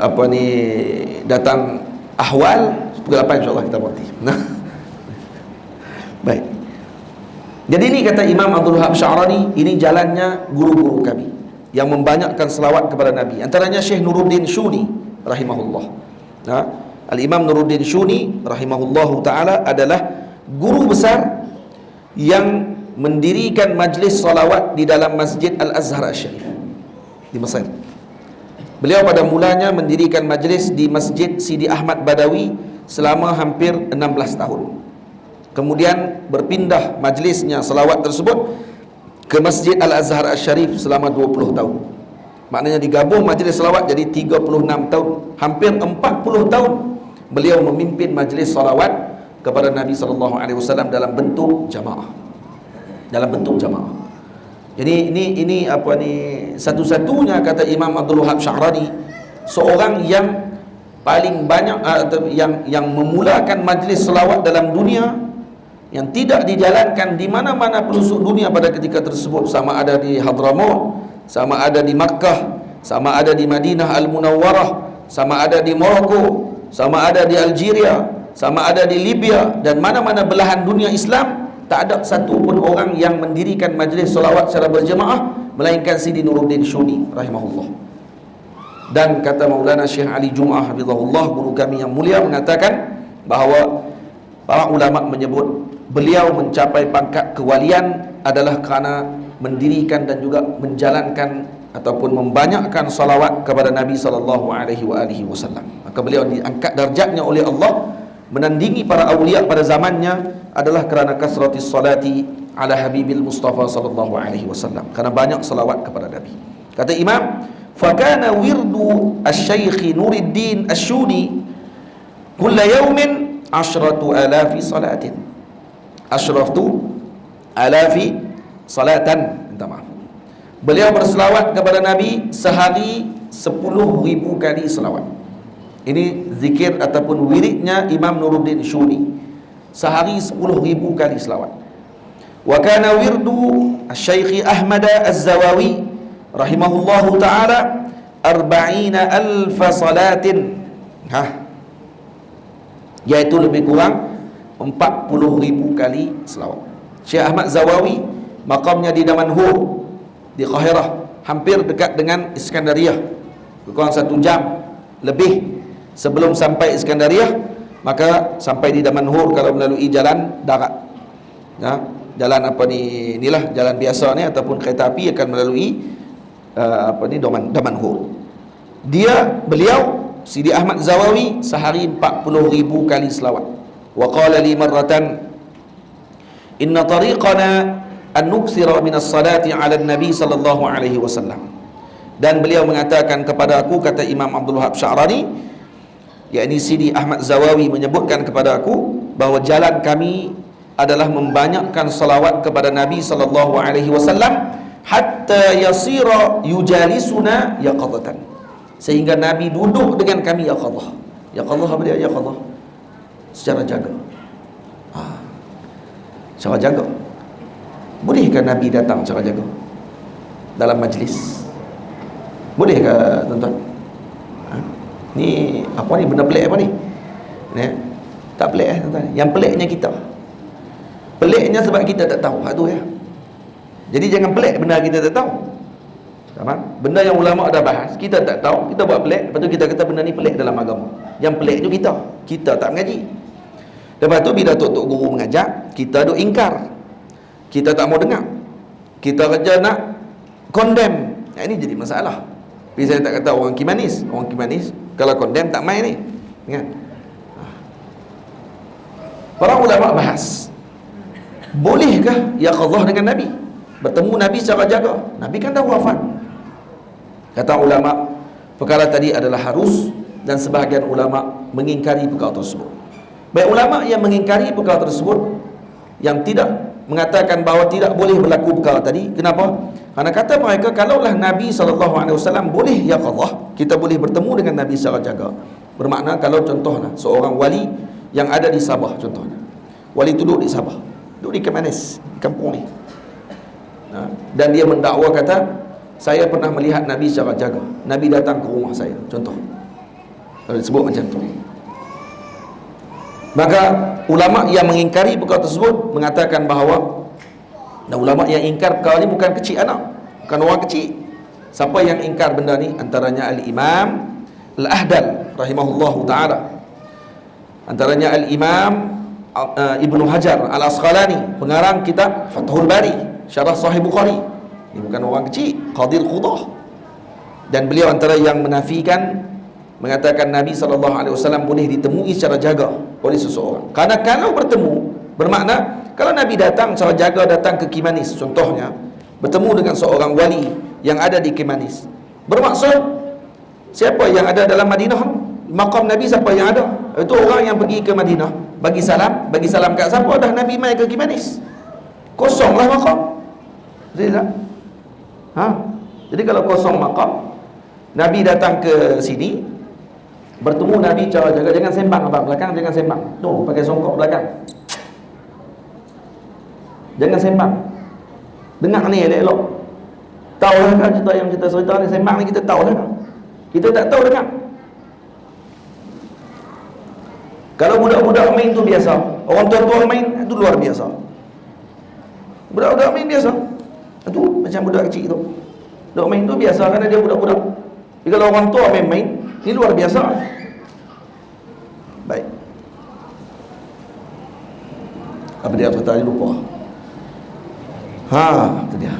datang ahwal, pukul 8 insya-Allah kita berhenti. Baik. Jadi ini kata Imam Abdul Wahab Sya'rani, ini jalannya guru-guru kami yang membanyakkan selawat kepada Nabi. Antaranya Syekh Nuruddin Syuni rahimahullah. Al-Imam Nuruddin Syuni rahimahullahu ta'ala adalah guru besar yang mendirikan majlis salawat di dalam Masjid Al-Azhar Asy-Syarif di Mesir. Beliau pada mulanya mendirikan majlis di Masjid Sidi Ahmad Badawi selama hampir 16 tahun. Kemudian berpindah majlisnya salawat tersebut ke Masjid Al-Azhar Asy-Syarif selama 20 tahun. Maknanya digabung majlis salawat jadi 36 tahun, hampir 40 tahun beliau memimpin majlis salawat kepada Nabi SAW dalam bentuk jamaah. Dalam bentuk jamaah. Jadi ini apa ni, satu-satunya kata Imam Abdul Wahab Sya'rani, seorang yang paling banyak yang memulakan majlis selawat dalam dunia, yang tidak dijalankan di mana-mana pelosok dunia pada ketika tersebut, sama ada di Hadramaut, sama ada di Makkah, sama ada di Madinah Al-Munawwarah, sama ada di Morocco, sama ada di Algeria, sama ada di Libya, dan mana-mana belahan dunia Islam. Tak ada satu pun orang yang mendirikan majlis solawat secara berjemaah melainkan Sidi Nuruddin Syuni rahimahullah. Dan kata Maulana Syekh Ali Jum'ah hafizahullah, guru kami yang mulia, mengatakan bahawa para ulama menyebut beliau mencapai pangkat kewalian adalah kerana mendirikan dan juga menjalankan ataupun membanyakkan salawat kepada Nabi SAW. Maka beliau diangkat darjatnya oleh Allah menandingi para awliya pada zamannya adalah kerana kasratis salati ala habibil Mustafa sallallahu alaihi wasallam, kerana banyak salawat kepada Nabi. Kata Imam, fakana wirdu asy-syaikh Nuruddin Asy-Syuni kulla yawmin 10,000 salatin. 10,000 salatan, minta maaf. Beliau berselawat kepada Nabi sehari 10,000 kali selawat. Ini zikir ataupun wiridnya Imam Nuruddin Syuni, sehari 10,000 kali selawat. Wa kana wirdu Syekh Ahmad Az-Zawawi rahimahullahu taala 40,000 salatin, iaitu lebih kurang 40,000 kali selawat. Syekh Ahmad Zawawi makamnya di Damanhur di Qahirah, hampir dekat dengan Iskandariah, kurang 1 jam lebih sebelum sampai Iskandariah. Maka sampai di Damanhur kalau melalui jalan darat, ya, jalan apa ni, inilah jalan biasa ni ataupun kereta api akan melalui Damanhur. Beliau Sidi Ahmad Zawawi sehari 40,000 kali selawat. Wa qala li marratan inna tariqana an nukthira min as-salati 'ala an-nabi sallallahu alaihi wasallam. Dan beliau mengatakan kepada aku, kata Imam Abdul Wahab Sya'rani, yakni Sidi Ahmad Zawawi menyebutkan kepada aku bahawa jalan kami adalah membanyakkan salawat kepada Nabi sallallahu alaihi wasallam hatta yasira yujalisuna yaqadatan, sehingga Nabi duduk dengan kami yaqadah. Yaqadah apa dia? Yaqadah secara jaga. Secara jaga. Bolehkah Nabi datang secara jaga dalam majlis? Bolehkah tuan-tuan? Ni apa ni, benda pelik apa ni? Tak pelik tuan-tuan. Yang peliknya kita. Peliknya sebab kita tak tahu. Hak tu ya. Jadi jangan pelik benda kita tak tahu. Sama? Benda yang ulama dah bahas, kita tak tahu, kita buat pelik, lepas tu kita kata benda ni pelik dalam agama. Yang pelik tu kita tak mengaji. Lepas tu bila tok-tok guru mengajak, kita duk ingkar. Kita tak mau dengar. Kita kerja nak condemn. Ini jadi masalah. Bila saya tak kata orang Kimanis kalau condemn tak main ni, ingat. Para ulama bahas, bolehkah yaqadhah dengan Nabi, bertemu Nabi secara jaga? Nabi kan dah wafat. Kata ulama, perkara tadi adalah harus, dan sebahagian ulama mengingkari perkara tersebut. Baik ulama yang mengingkari perkara tersebut, yang tidak mengatakan bahawa tidak boleh berlaku perkara tadi. Kenapa? Kerana kata mereka, kalaulah Nabi SAW boleh yaqadhah, kita boleh bertemu dengan Nabi secara jaga. Bermakna kalau contohnya seorang wali yang ada di Sabah, contohnya wali itu duduk di Sabah, duduk di Kemanis, kampung ni, dan dia mendakwa kata, saya pernah melihat Nabi secara jaga, Nabi datang ke rumah saya, contoh kalau disebut macam tu, maka ulama yang mengingkari perkara tersebut mengatakan bahawa, dan ulama yang ingkar perkara ni bukan kecil anak, bukan orang kecil. Siapa yang ingkar benda ni? Antaranya Al-Imam Al-Ahdal rahimahullahu ta'ala, antaranya Al-Imam Ibnu Hajar Al-Asqalani, pengarang kitab Fathul Bari, syarah Sahih Bukhari. Ini bukan orang kecil, Qadil Qudah. Dan beliau antara yang menafikan, mengatakan Nabi SAW boleh ditemui secara jaga oleh seseorang. Karena kalau bertemu, bermakna kalau Nabi datang secara jaga, datang ke Kimanis contohnya, bertemu dengan seorang wali yang ada di Kimanis, Bermaksud siapa yang ada dalam Madinah? Maqam Nabi siapa yang ada? Itu orang yang pergi ke Madinah bagi salam kat siapa? Dah Nabi mai ke Kimanis, kosonglah maqam. Betul tak? Jadi kalau kosong maqam, Nabi datang ke sini, bertemu Nabi cara jaga, jangan sembang abang belakang, jangan sembang. Tu pakai songkok belakang. Jangan sembang. Dengar ni elok. Tahu lah kan cerita yang kita cerita ni, sembang ni kita tahu lah. Kita tak tahu dengar. Kalau budak-budak main tu biasa, orang tua-tua main itu luar biasa. Budak-budak main biasa. Itu macam budak kecil tu. Budak main tu biasa kerana dia budak-budak. Tapi kalau orang tua main-main, ini luar biasa. Baik. Apa dia kata tadi lupa. Itu dia.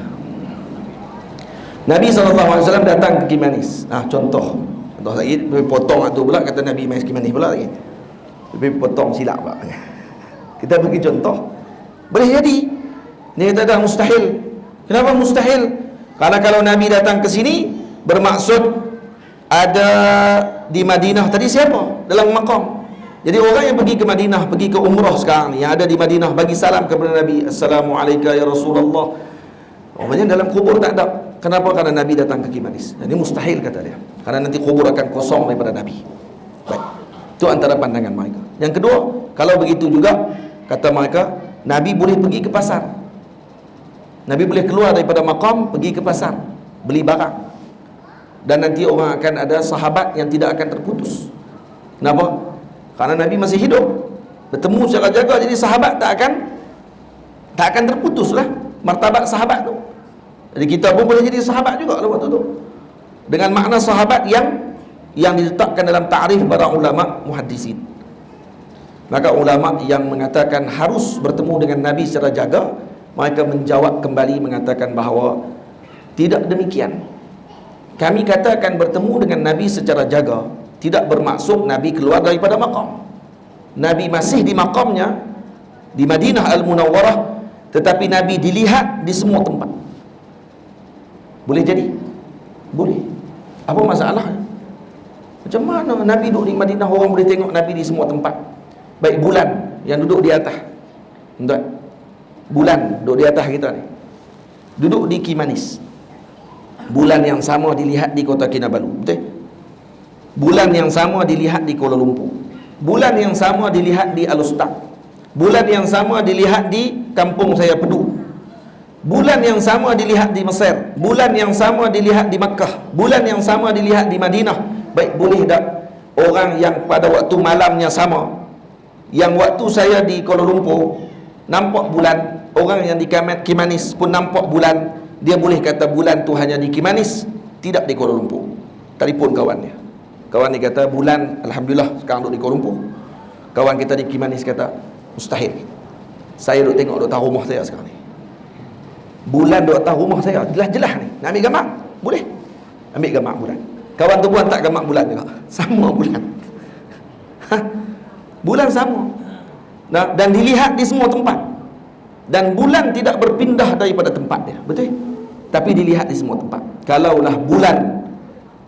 Nabi SAW datang ke Kimanis. Contoh lagi, potong tu pula kata Nabi mai Kimanis pula lagi. Lebih potong silap pula. Kita bagi contoh. Boleh jadi. Dia kata dah mustahil. Kenapa mustahil? Karena kalau Nabi datang ke sini bermaksud ada di Madinah tadi siapa? Dalam maqam. Jadi orang yang pergi ke Madinah, pergi ke umrah sekarang ni, yang ada di Madinah, bagi salam kepada Nabi, Assalamualaikum ya Rasulullah. Orangnya dalam kubur tak ada. Kenapa? Karena Nabi datang ke Kimanis. Dan ini mustahil kata dia. Karena nanti kubur akan kosong daripada Nabi. Baik. Itu antara pandangan mereka. Yang kedua, kalau begitu juga kata mereka, Nabi boleh pergi ke pasar. Nabi boleh keluar daripada maqam, pergi ke pasar, beli barang. Dan nanti orang akan ada sahabat yang tidak akan terputus. Kenapa? Karena Nabi masih hidup, bertemu secara jaga, jadi sahabat tak akan terputus lah martabat sahabat tu. Jadi kita pun boleh jadi sahabat juga waktu tu, dengan makna sahabat yang diletakkan dalam ta'rif para ulama muhaddisin. Maka ulama yang mengatakan harus bertemu dengan Nabi secara jaga, mereka menjawab kembali mengatakan bahawa tidak demikian. Kami katakan bertemu dengan Nabi secara jaga tidak bermaksud Nabi keluar daripada maqam. Nabi masih di maqamnya di Madinah Al-Munawwarah, tetapi Nabi dilihat di semua tempat. Boleh jadi? Boleh. Apa masalah? Macam mana Nabi duduk di Madinah, orang boleh tengok Nabi di semua tempat? Baik bulan yang duduk di atas. Entah. Bulan duduk di atas kita ni. Duduk di Kimanis. Bulan yang sama dilihat di kota Kinabalu. Betul? Bulan yang sama dilihat di Kuala Lumpur. Bulan yang sama dilihat di Alustaq. Bulan yang sama dilihat di kampung saya Pedu. Bulan yang sama dilihat di Mesir. Bulan yang sama dilihat di Makkah. Bulan yang sama dilihat di Madinah. Baik, boleh tak orang yang pada waktu malamnya sama, yang waktu saya di Kuala Lumpur nampak bulan, orang yang di Kimanis pun nampak bulan, dia boleh kata bulan tu hanya di Kimanis, tidak di Kuala Lumpur? Telefon kawannya. Kawan ni kata bulan, Alhamdulillah sekarang duduk di Kuala Lumpur. Kawan kita di Kimanis kata mustahil. Saya duduk tengok, duduk tahu rumah saya sekarang ni. Bulan duduk tahu rumah saya, jelas-jelas ni. Nak ambil gambar? Boleh. Ambil gambar bulan. Kawan tu pun tak gambar bulan juga. Sama bulan. Bulan sama. Dan dilihat di semua tempat. Dan bulan tidak berpindah daripada tempat dia. Betul? Tapi dilihat di semua tempat. Kalaulah bulan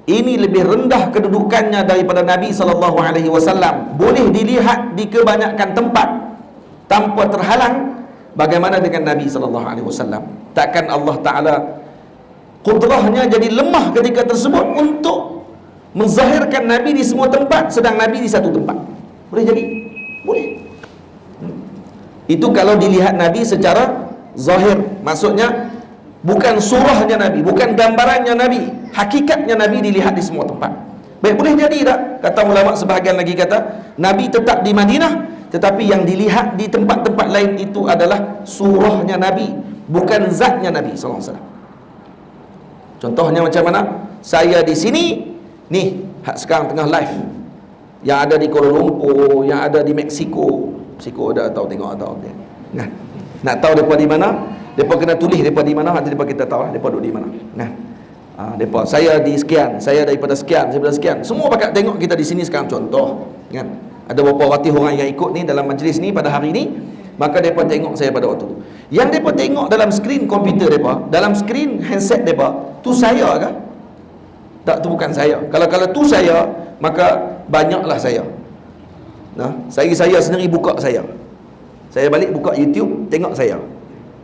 ini lebih rendah kedudukannya daripada Nabi SAW, boleh dilihat di kebanyakan tempat tanpa terhalang, bagaimana dengan Nabi SAW? Takkan Allah Ta'ala kudrahnya jadi lemah ketika tersebut untuk menzahirkan Nabi di semua tempat, sedang Nabi di satu tempat? Boleh jadi? Boleh. Itu kalau dilihat Nabi secara zahir, maksudnya bukan surahnya Nabi, bukan gambarannya Nabi, hakikatnya Nabi dilihat di semua tempat. Baik, boleh jadi tak? Kata ulama sebahagian lagi kata Nabi tetap di Madinah, tetapi yang dilihat di tempat-tempat lain itu adalah surahnya Nabi, bukan zatnya Nabi SAW. Contohnya macam mana? Saya di sini ni, sekarang tengah live, yang ada di Kuala Lumpur, yang ada di Mexico ada tahu tengok atau dia. Nah, nak tahu depa di mana? Depa kena tulis depa di mana, nanti depa kita tahu lah depa duduk di mana. Nah, depa saya di sekian, saya daripada sekian, saya daripada sekian. Semua pakat tengok kita di sini sekarang, contoh kan. Ada beberapa ratus orang yang ikut ni dalam majlis ni pada hari ni, maka depa tengok saya pada waktu tu. Yang depa tengok dalam skrin komputer depa, dalam skrin handset depa, tu saya ke? Tak, tu bukan saya. Kalau tu saya, maka banyaklah saya. Nah, saya sendiri buka saya. Saya balik buka YouTube, tengok saya.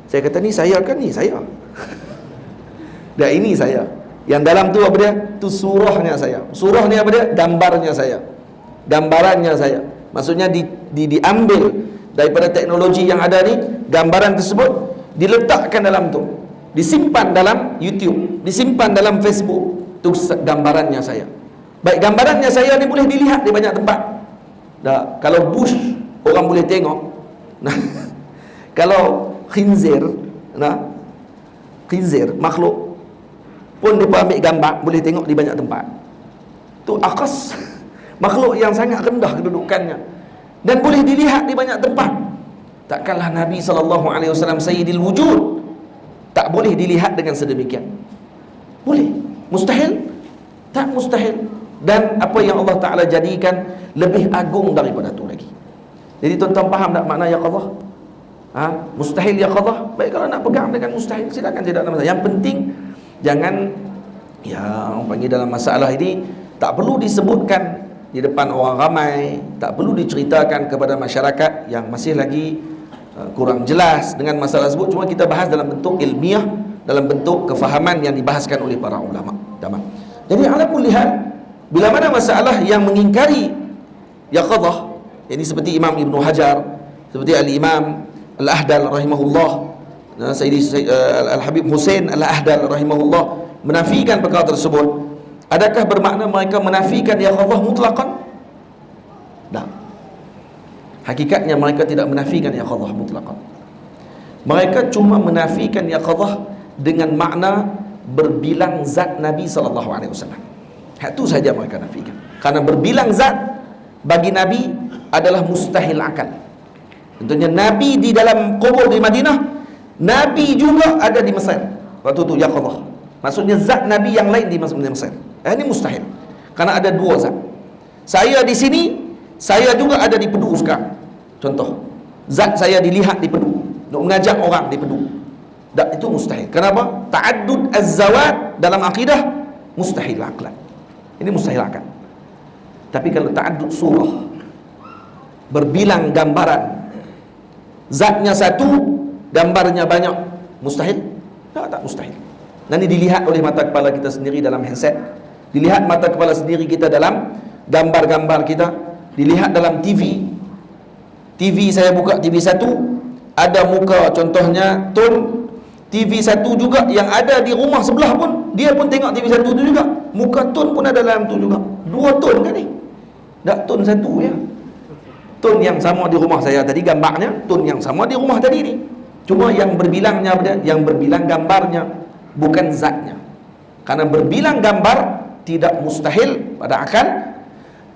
Saya kata ni saya kan, ni saya. Dan ini saya. Yang dalam tu apa dia? Tu surahnya saya. Surah ni apa dia? Gambarnya saya. Gambarannya saya. Maksudnya diambil daripada teknologi yang ada ni, gambaran tersebut diletakkan dalam tu. Disimpan dalam YouTube, disimpan dalam Facebook. Tu gambarannya saya. Baik, gambarannya saya ni boleh dilihat di banyak tempat. Dah, kalau bush orang boleh tengok. Nah, kalau khinzir, nah, khinzir makhluk pun dia ambil gambar, boleh tengok di banyak tempat. Tu aqas, makhluk yang sangat rendah kedudukannya dan boleh dilihat di banyak tempat. Takkanlah Nabi SAW sayyidil wujud tak boleh dilihat dengan sedemikian? Boleh? Mustahil? Tak mustahil. Dan apa yang Allah Ta'ala jadikan lebih agung daripada tu lagi. Jadi tuan-tuan faham tak makna yaqadhah? Mustahil yaqadhah? Baik, kalau nak pegang dengan mustahil, silakan, tidak ada masalah. Yang penting jangan, ya, orang panggil dalam masalah ini tak perlu disebutkan di depan orang ramai, tak perlu diceritakan kepada masyarakat yang masih lagi kurang jelas dengan masalah tersebut. Cuma kita bahas dalam bentuk ilmiah, dalam bentuk kefahaman yang dibahaskan oleh para ulama. Jadi ala kulli hal, bila mana masalah yang mengingkari yaqadhah, ini seperti Imam Ibn Hajar, seperti Al-Imam Al-Ahdal rahimahullah, Sayyidi Al-Habib Hussein Al-Ahdal rahimahullah menafikan perkara tersebut, adakah bermakna mereka menafikan yaqadhah mutlaqan? Tak. Hakikatnya mereka tidak menafikan yaqadhah mutlaqan. Mereka cuma menafikan yaqadhah dengan makna berbilang zat Nabi SAW. Itu saja mereka nafikan. Karena berbilang zat bagi Nabi adalah mustahil akal. Tentunya Nabi di dalam kubur di Madinah, Nabi juga ada di Mesir. Waktu itu yaqadhah. Maksudnya zat Nabi yang lain di Mesir. Ini mustahil. Karena ada dua zat. Saya di sini, saya juga ada di Pedu sekarang. Contoh, zat saya dilihat di Pedu, untuk mengajak orang di Pedu. Tak, itu mustahil. Kenapa? Ta'addud az-zawat dalam akidah mustahil akal. Ini mustahil akal. Tapi kalau ta'addud surah, berbilang gambaran, zatnya satu, gambarnya banyak, mustahil? Tak mustahil. Nanti dilihat oleh mata kepala kita sendiri dalam handset, dilihat mata kepala sendiri kita dalam gambar-gambar kita, dilihat dalam TV. TV saya buka TV 1, ada muka contohnya tun. TV 1 juga yang ada di rumah sebelah pun, dia pun tengok TV 1 tu juga, muka tun pun ada dalam tu juga. Dua tun kan ni? Tak, tun satu ya. Tun yang sama di rumah saya tadi, gambarnya tun yang sama di rumah tadi ni. Cuma yang berbilangnya, yang berbilang gambarnya, bukan zatnya. Karena berbilang gambar tidak mustahil pada akal,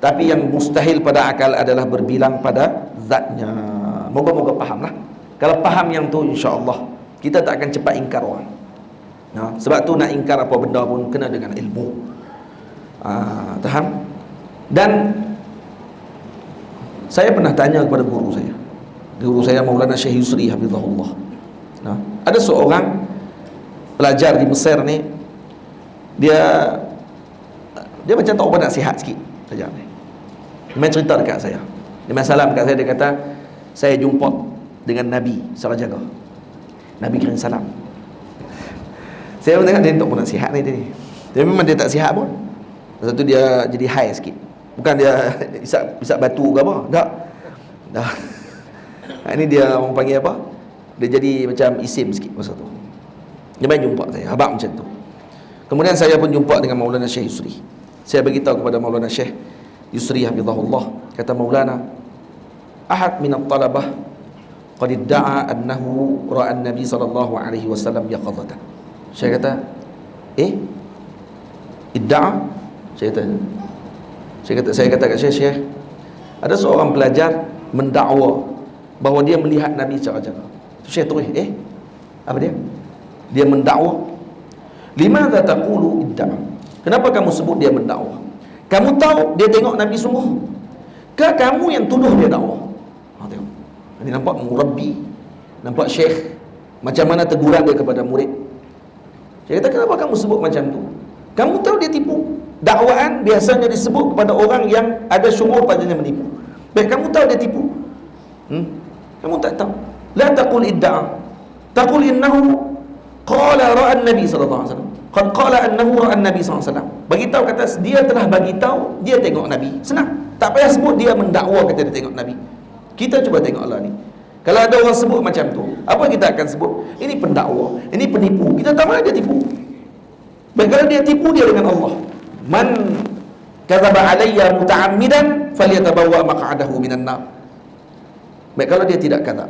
tapi yang mustahil pada akal adalah berbilang pada zatnya. Moga-moga fahamlah. Kalau faham yang tu, insya-Allah kita tak akan cepat ingkar orang. Sebab tu nak ingkar apa benda pun kena dengan ilmu. Faham? Dan saya pernah tanya kepada guru saya Maulana Syekh Yusri hafizahullah. Ada seorang pelajar di Mesir ni, dia macam tak apa nak sihat sikit pelajar ni. Dia main cerita dekat saya, dia main salam dekat saya, dia kata saya jumpa dengan Nabi salah jaga. Nabi kirim salam. Saya pun tengok dia tak pun nak sihat ni dia. Dia memang dia tak sihat pun. Lepas tu dia jadi high sikit. Bukan dia isap batu ke apa. Tak. Dah. Ini dia orang panggil apa? Dia jadi macam isim sikit masa tu. Dia main jumpa saya, habaq macam tu. Kemudian saya pun jumpa dengan Maulana Syekh Yusri. Saya beritahu kepada Maulana Syekh Yusri hafizahullah, kata Maulana, ahad min at-talabah qad idda'a annahu ra'a an-nabi sallallahu alaihi wasallam yaqadatan. Saya kata, idda'a? Saya kata kat Syekh, ada seorang pelajar mendakwa bahawa dia melihat Nabi secara jaga. Syekh terus, apa dia? Dia mendakwa. Limadha taqulu idda'a? Kenapa kamu sebut dia mendakwa? Kamu tahu dia tengok Nabi sungguh? Ke kamu yang tuduh dia dakwa? Tengok. Ini nampak murabbi, nampak syekh, macam mana teguran dia kepada murid. Saya kata, kenapa kamu sebut macam tu? Kamu tahu dia tipu. Dakwaan biasanya disebut kepada orang yang ada syuur padanya menipu. Baik, kamu tahu dia tipu. Kamu tak tahu. La taqul idda'a. Taqul innahu qala ra'a an-nabi sallallahu alaihi wasallam. Qad qala annahu ra'a an-nabi sallallahu alaihi wasallam. Bagi tahu kata dia telah bagi tahu dia tengok Nabi. Senang. Tak payah sebut dia mendakwa kata dia tengok Nabi. Kita cuba tengoklah ni. Kalau ada orang sebut macam tu, apa kita akan sebut? Ini pendakwa, ini penipu. Kita tahu mana dia tipu. Baik, kalau dia tipu dia dengan Allah. Man kadzaba alayya muta'ammidan falyatabawwa maq'adahu minan nar. Baik, kalau dia tidak kata.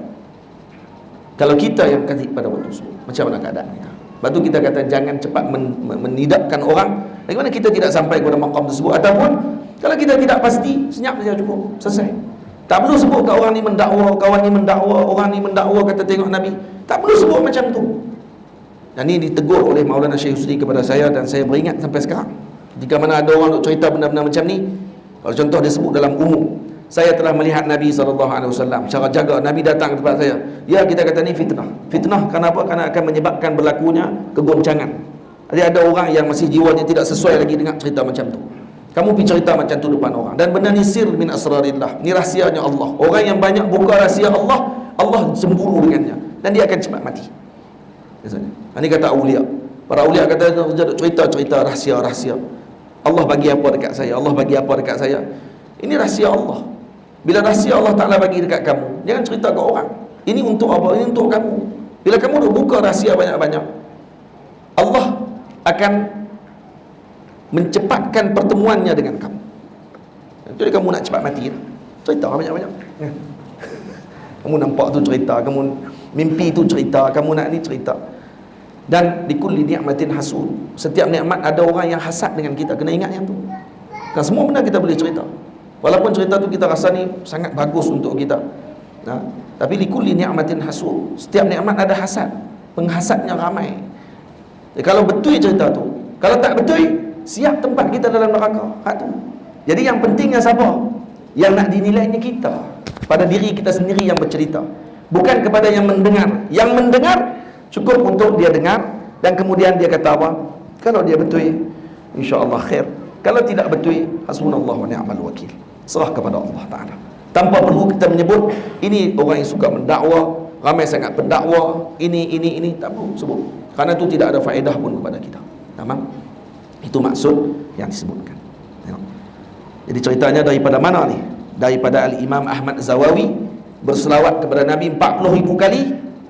Kalau kita yang kadzib pada waktu tersebut, macam mana keadaan kita? Lepas tu kita kata jangan cepat menidakkan orang. Bagaimana kita tidak sampai kepada maqam tersebut? Ataupun kalau kita tidak pasti, senyap saja cukup, selesai. Tak perlu sebut kat orang ni mendakwa, kawan ni mendakwa, orang ni mendakwa kata tengok Nabi. Tak perlu sebut macam tu. Dan ini ditegur oleh Maulana Syekh Husri kepada saya, dan saya beringat sampai sekarang. Jika mana ada orang nak cerita benda-benda macam ni, kalau contoh dia sebut dalam umum, saya telah melihat Nabi SAW cara jaga. Nabi datang ke tempat saya. Ya, kita kata ni fitnah. Fitnah kenapa? Kerana akan menyebabkan berlakunya kegoncangan. Jadi ada orang yang masih jiwanya tidak sesuai lagi dengan cerita macam tu. Kamu pergi cerita macam tu depan orang. Dan benda ni sir min asrarillah. Ni rahsianya Allah. Orang yang banyak buka rahsia Allah, Allah cemburu dengannya. Dan dia akan cepat mati. Biasanya. Ini kata awliya. Para awliya kata cerita-cerita rahsia-rahsia. Allah bagi apa dekat saya? Allah bagi apa dekat saya? Ini rahsia Allah. Bila rahsia Allah Ta'ala bagi dekat kamu, jangan cerita ke orang. Ini untuk apa? Ini untuk kamu. Bila kamu dah buka rahsia banyak-banyak, Allah akan mencepatkan pertemuannya dengan kamu. Jadi kamu nak cepat mati, cerita banyak-banyak. Kamu nampak tu cerita, kamu mimpi tu cerita, kamu nak ni cerita. Dan likulli ni'matin hasud. Setiap nikmat ada orang yang hasad dengan kita. Kena ingat yang tu. Kan semua benda kita boleh cerita. Walaupun cerita tu kita rasa ni sangat bagus untuk kita. Tapi likulli ni'matin hasud. Setiap nikmat ada hasad. Penghasadnya ramai. Jadi kalau betul cerita tu, kalau tak betul, siap tempat kita dalam neraka. Jadi yang pentingnya siapa? Yang nak dinilainya kita, pada diri kita sendiri yang bercerita, bukan kepada yang mendengar. Yang mendengar cukup untuk dia dengar, dan kemudian dia kata apa? Kalau dia betul, insya-Allah khair. Kalau tidak betul, hasbunallahu wa ni'mal wakil. Serah kepada Allah Ta'ala. Tanpa perlu kita menyebut ini orang yang suka mendakwa, ramai sangat pendakwa, ini tak perlu sebut. Kerana itu tidak ada faedah pun kepada kita. Tamam? Itu maksud yang disebutkan. Jadi ceritanya daripada mana ni? Daripada Al-Imam Ahmad Zawawi berselawat kepada Nabi 40,000 kali.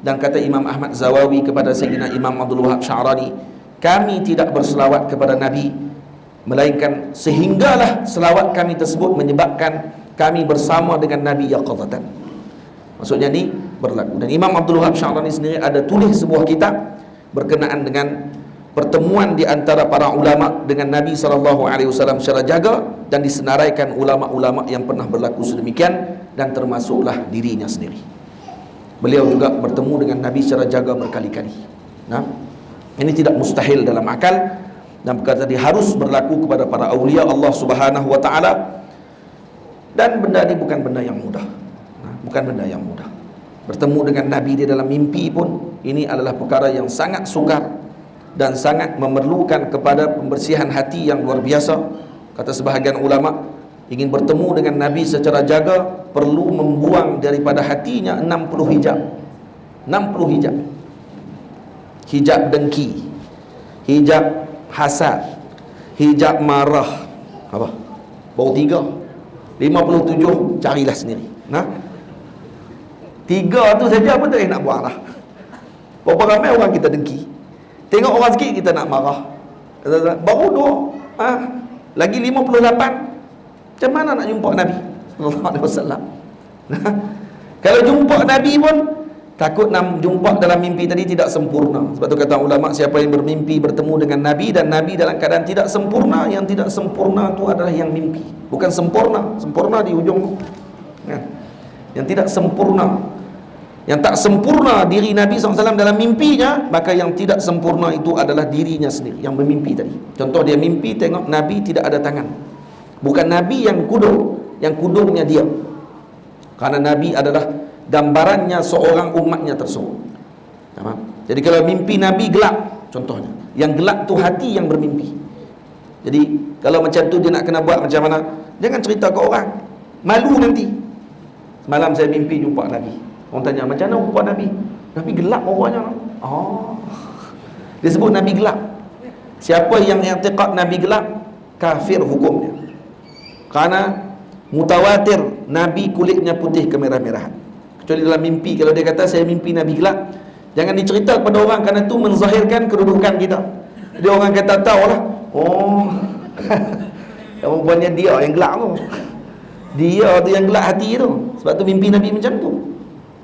Dan kata Imam Ahmad Zawawi kepada Sayyidina Imam Abdul Wahab Sya'rani, kami tidak berselawat kepada Nabi, melainkan sehinggalah selawat kami tersebut menyebabkan kami bersama dengan Nabi yaqadatan. Maksudnya ni berlaku. Dan Imam Abdul Wahab Sya'rani sendiri ada tulis sebuah kitab berkenaan dengan pertemuan di antara para ulama dengan Nabi SAW secara jaga, dan disenaraikan ulama-ulama yang pernah berlaku sedemikian, dan termasuklah dirinya sendiri. Beliau juga bertemu dengan Nabi secara jaga berkali-kali. Ini tidak mustahil dalam akal, dan perkara tadi harus berlaku kepada para awliya Allah Subhanahu wa Ta'ala. Dan benda ini bukan benda yang mudah. Bukan benda yang mudah. Bertemu dengan Nabi di dalam mimpi pun, ini adalah perkara yang sangat sukar dan sangat memerlukan kepada pembersihan hati yang luar biasa. Kata sebahagian ulama, ingin bertemu dengan Nabi secara jaga, perlu membuang daripada hatinya 60 hijab. 60 hijab. Hijab dengki, hijab hasad, hijab marah. Apa? Baru 3. 57 carilah sendiri. 3 tu saja apa tak nak buang lah. Berapa ramai orang kita dengki. Tengok orang sikit kita nak marah. Baru 2. Lagi 58. Macam mana nak jumpa Nabi sallallahu alaihi wasallam? Kalau jumpa Nabi pun takut nak jumpa dalam mimpi tadi tidak sempurna. Sebab tu kata ulama, siapa yang bermimpi bertemu dengan Nabi dan Nabi dalam keadaan tidak sempurna, yang tidak sempurna itu adalah yang mimpi, bukan sempurna. Sempurna di ujung. Yang tidak sempurna, yang tak sempurna diri Nabi SAW dalam mimpinya, maka yang tidak sempurna itu adalah dirinya sendiri yang bermimpi tadi. Contoh, dia mimpi tengok Nabi tidak ada tangan. Bukan Nabi yang kudung, yang kudungnya dia. Karena Nabi adalah gambarannya seorang umatnya tersebut. Jadi kalau mimpi Nabi gelap, contohnya, yang gelap tu hati yang bermimpi. Jadi kalau macam tu dia nak kena buat macam mana? Jangan cerita ke orang, malu nanti. Semalam saya mimpi jumpa Nabi. Orang tanya, macam mana rupa Nabi? Nabi gelap rupanya. Oh, dia sebut Nabi gelap. Siapa yang i'tiqad Nabi gelap, kafir hukumnya. Kerana mutawatir Nabi kulitnya putih kemerah-merahan. Kecuali dalam mimpi. Kalau dia kata saya mimpi Nabi gelap, jangan dicerita kepada orang, kerana itu menzahirkan kedudukan kita. Jadi orang kata tahulah, oh rupanya dia yang gelap tu. Dia tu yang gelap hati tu. Sebab tu mimpi Nabi macam tu.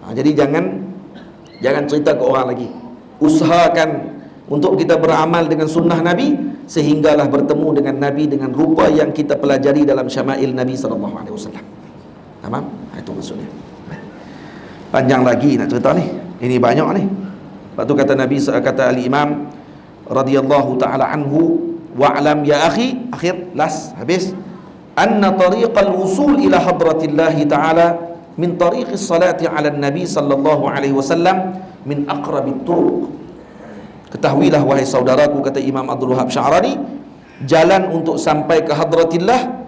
Jadi jangan cerita ke orang lagi. Usahakan untuk kita beramal dengan sunnah Nabi, sehinggalah bertemu dengan Nabi dengan rupa yang kita pelajari dalam syama'il Nabi SAW. Faham? Itu maksudnya. Panjang lagi nak cerita ni. Ini banyak ni. Lepas tu kata Nabi, kata Al-Imam radhiyallahu ta'ala anhu, wa'lam ya akhi, akhir, last, habis, anna tariqal wusul ila hadratillahi ta'ala min tariqis salati ala Nabi sallallahu alaihi wasallam min aqrabit turuq. Ketahuilah wahai saudaraku, kata Imam Abdul Wahab Sya'rani, jalan untuk sampai ke hadratillah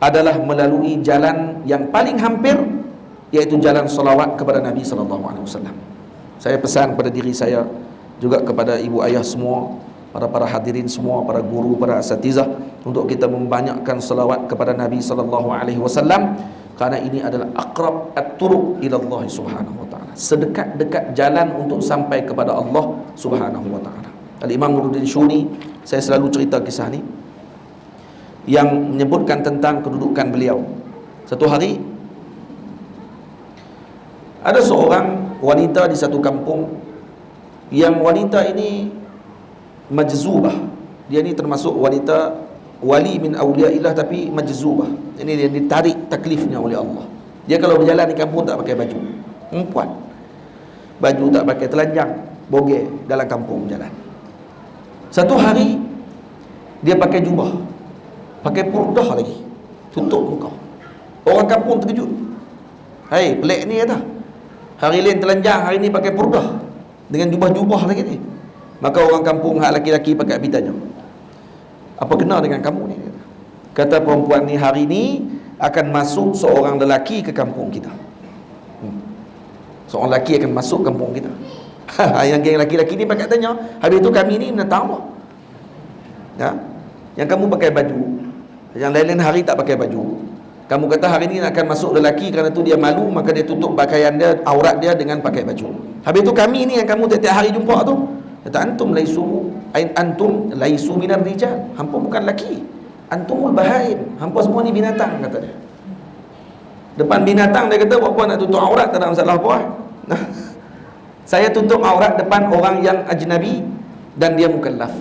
adalah melalui jalan yang paling hampir, iaitu jalan salawat kepada Nabi sallallahu alaihi wasallam. Saya pesan pada diri saya, juga kepada ibu ayah semua, para hadirin semua, para guru, para asatizah, untuk kita membanyakkan salawat kepada Nabi sallallahu alaihi wasallam, kerana ini adalah aqrab at-turuq ila Allah subhanahu wa ta'ala, sedekat-dekat jalan untuk sampai kepada Allah subhanahu wa ta'ala. Al-Imam Nuruddin Syuni, saya selalu cerita kisah ni, yang menyebutkan tentang kedudukan beliau. Satu hari ada seorang wanita di satu kampung, yang wanita ini majzubah. Dia ni termasuk wanita wali min awliyaillah, tapi majzubah. Ini dia ditarik taklifnya oleh Allah. Dia kalau berjalan di kampung tak pakai baju, perempuan, baju tak pakai, telanjang bogeh dalam kampung berjalan. Satu hari dia pakai jubah, pakai purdah lagi, tutup muka. Orang kampung terkejut. Hai, pelik ni kata. Hari lain telanjang, hari ni pakai purdah dengan jubah-jubah lagi ni. Maka orang kampung hak laki-laki pakai tanya, apa kena dengan kamu ni? Kata perempuan ni, hari ni akan masuk seorang lelaki ke kampung kita. Seorang lelaki akan masuk kampung kita. Yang geng laki-laki ni pakai tanya, habis tu kami ni nak tahu ya? Yang kamu pakai baju, yang lain-lain hari tak pakai baju. Kamu kata hari ni akan masuk lelaki, kerana tu dia malu, maka dia tutup pakaian dia, aurat dia dengan pakai baju. Habis tu kami ni yang kamu tiap-tiap hari jumpa tu, kata antum laisu minar rijal, hampa bukan lelaki, antumul bahaim, hampa semua ni binatang, kata dia. Depan binatang dia kata, buat apa nak tutup aurat, tak ada masalah apa. Saya tutup aurat depan orang yang ajnabi dan dia mukallaf.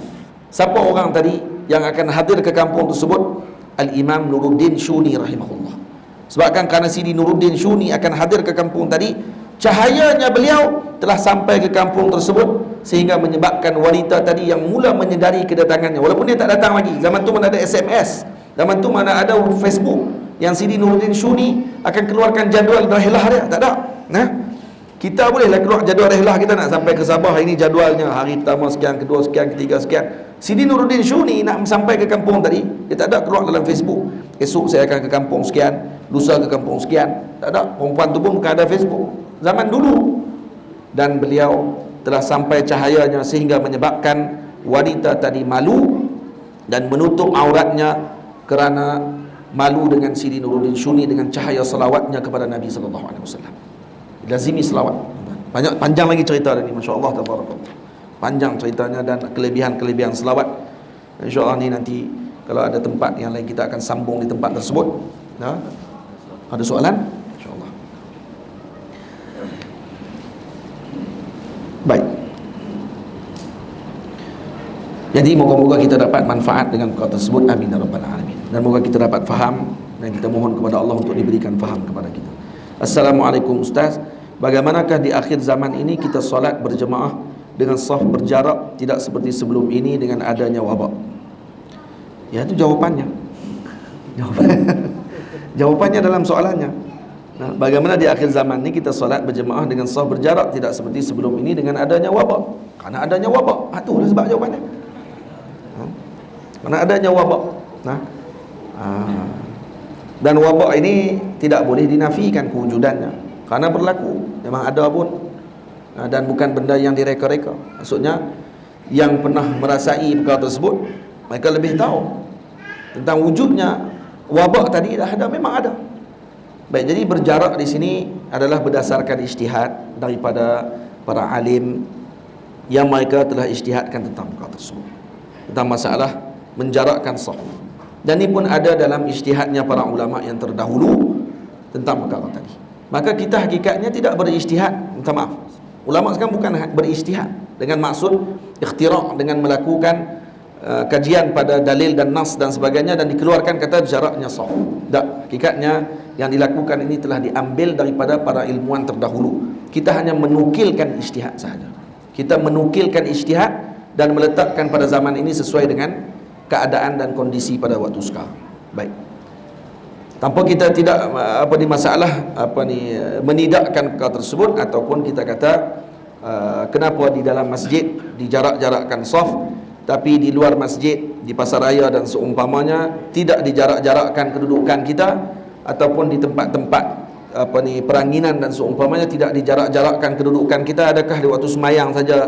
Siapa orang tadi yang akan hadir ke kampung tersebut? Al-Imam Nuruddin Syuni rahimahullah. Sebabkan kerana Sidi Nuruddin Syuni akan hadir ke kampung tadi, cahayanya beliau telah sampai ke kampung tersebut, sehingga menyebabkan wanita tadi yang mula menyedari kedatangannya, walaupun dia tak datang lagi. Zaman tu mana ada SMS, zaman tu mana ada Facebook, yang Sidi Nuruddin Syuni akan keluarkan jadual rehlah dia, tak ada. Kita bolehlah keluar jadual rehlah kita, nak sampai ke Sabah, ini jadualnya, hari pertama sekian, kedua sekian, ketiga sekian. Sidi Nuruddin Syuni nak sampai ke kampung tadi, dia tak ada keluar dalam Facebook, esok saya akan ke kampung sekian, lusa ke kampung sekian, tak ada. Perempuan tu pun bukan ada Facebook zaman dulu. Dan beliau telah sampai cahayanya sehingga menyebabkan wanita tadi malu dan menutup auratnya, kerana malu dengan Sidi Nuruddin Syuni dengan cahaya salawatnya kepada Nabi SAW. Lazimi selawat. Banyak, panjang lagi cerita ni, masya-Allah tabarakallah. Panjang ceritanya dan kelebihan-kelebihan selawat. Insya-Allah ni nanti kalau ada tempat yang lain kita akan sambung di tempat tersebut. Ada soalan? Insya-Allah. Baik. Jadi moga-moga kita dapat manfaat dengan perkara tersebut, amin ya rabbal alamin. Dan moga kita dapat faham, dan kita mohon kepada Allah untuk diberikan faham kepada kita. Assalamualaikum Ustaz, bagaimanakah di akhir zaman ini kita solat berjemaah dengan saf berjarak, tidak seperti sebelum ini dengan adanya wabak? Ya, itu jawapannya. Jawapannya dalam soalannya. Bagaimana di akhir zaman ini kita solat berjemaah dengan saf berjarak, tidak seperti sebelum ini dengan adanya wabak? Karena adanya wabak. Itulah sebab jawapannya. Karena adanya wabak. Nah, dan wabak ini tidak boleh dinafikan kewujudannya, karena berlaku, memang ada pun, dan bukan benda yang direka-reka. Maksudnya yang pernah merasai perkara tersebut, mereka lebih tahu tentang wujudnya wabak tadi. Dah ada, memang ada. Baik, jadi berjarak di sini adalah berdasarkan ijtihad daripada para alim yang mereka telah ijtihadkan tentang perkara tersebut, tentang masalah menjarakkan saf. Dan ini pun ada dalam ijtihadnya para ulama yang terdahulu tentang perkara tadi. Maka kita hakikatnya tidak berijtihad, minta maaf, ulama sekarang bukan berijtihad dengan maksud ikhtira', dengan melakukan kajian pada dalil dan nas dan sebagainya dan dikeluarkan kata jaraknya saf. Tak, hakikatnya yang dilakukan ini telah diambil daripada para ilmuwan terdahulu. Kita hanya menukilkan ijtihad sahaja. Kita menukilkan ijtihad dan meletakkan pada zaman ini sesuai dengan keadaan dan kondisi pada waktu sekarang. Baik. Tanpa kita tidak menidakkan perkara tersebut, ataupun kita kata kenapa di dalam masjid dijarak-jarakkan saf, tapi di luar masjid, di pasar raya dan seumpamanya tidak dijarak-jarakkan kedudukan kita, ataupun di tempat-tempat peranginan dan seumpamanya tidak dijarak-jarakkan kedudukan kita. Adakah di waktu semayang saja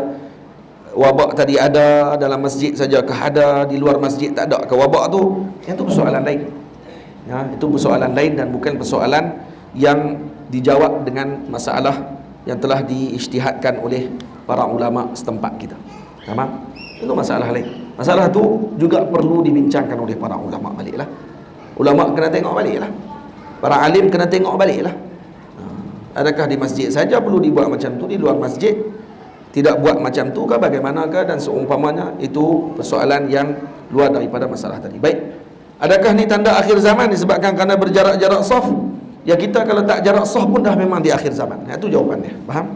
wabak tadi ada, dalam masjid saja ke ada, di luar masjid tak ada ke wabak tu? Itu persoalan lain. Ya, itu persoalan lain dan bukan persoalan yang dijawab dengan masalah yang telah diijtihadkan oleh para ulama setempat kita. Faham? Itu masalah lain. Masalah tu juga perlu dibincangkan oleh para ulama baliklah. Ulama kena tengok baliklah. Para alim kena tengok baliklah. Adakah di masjid saja perlu dibuat macam tu, di luar masjid tidak buat macam tu ke bagaimanakah dan seumpamanya? Itu persoalan yang luar daripada masalah tadi. Baik. Adakah ni tanda akhir zaman disebabkan kerana berjarak-jarak saf? Ya, kita kalau tak jarak saf pun dah memang di akhir zaman. Itu jawapannya. Faham?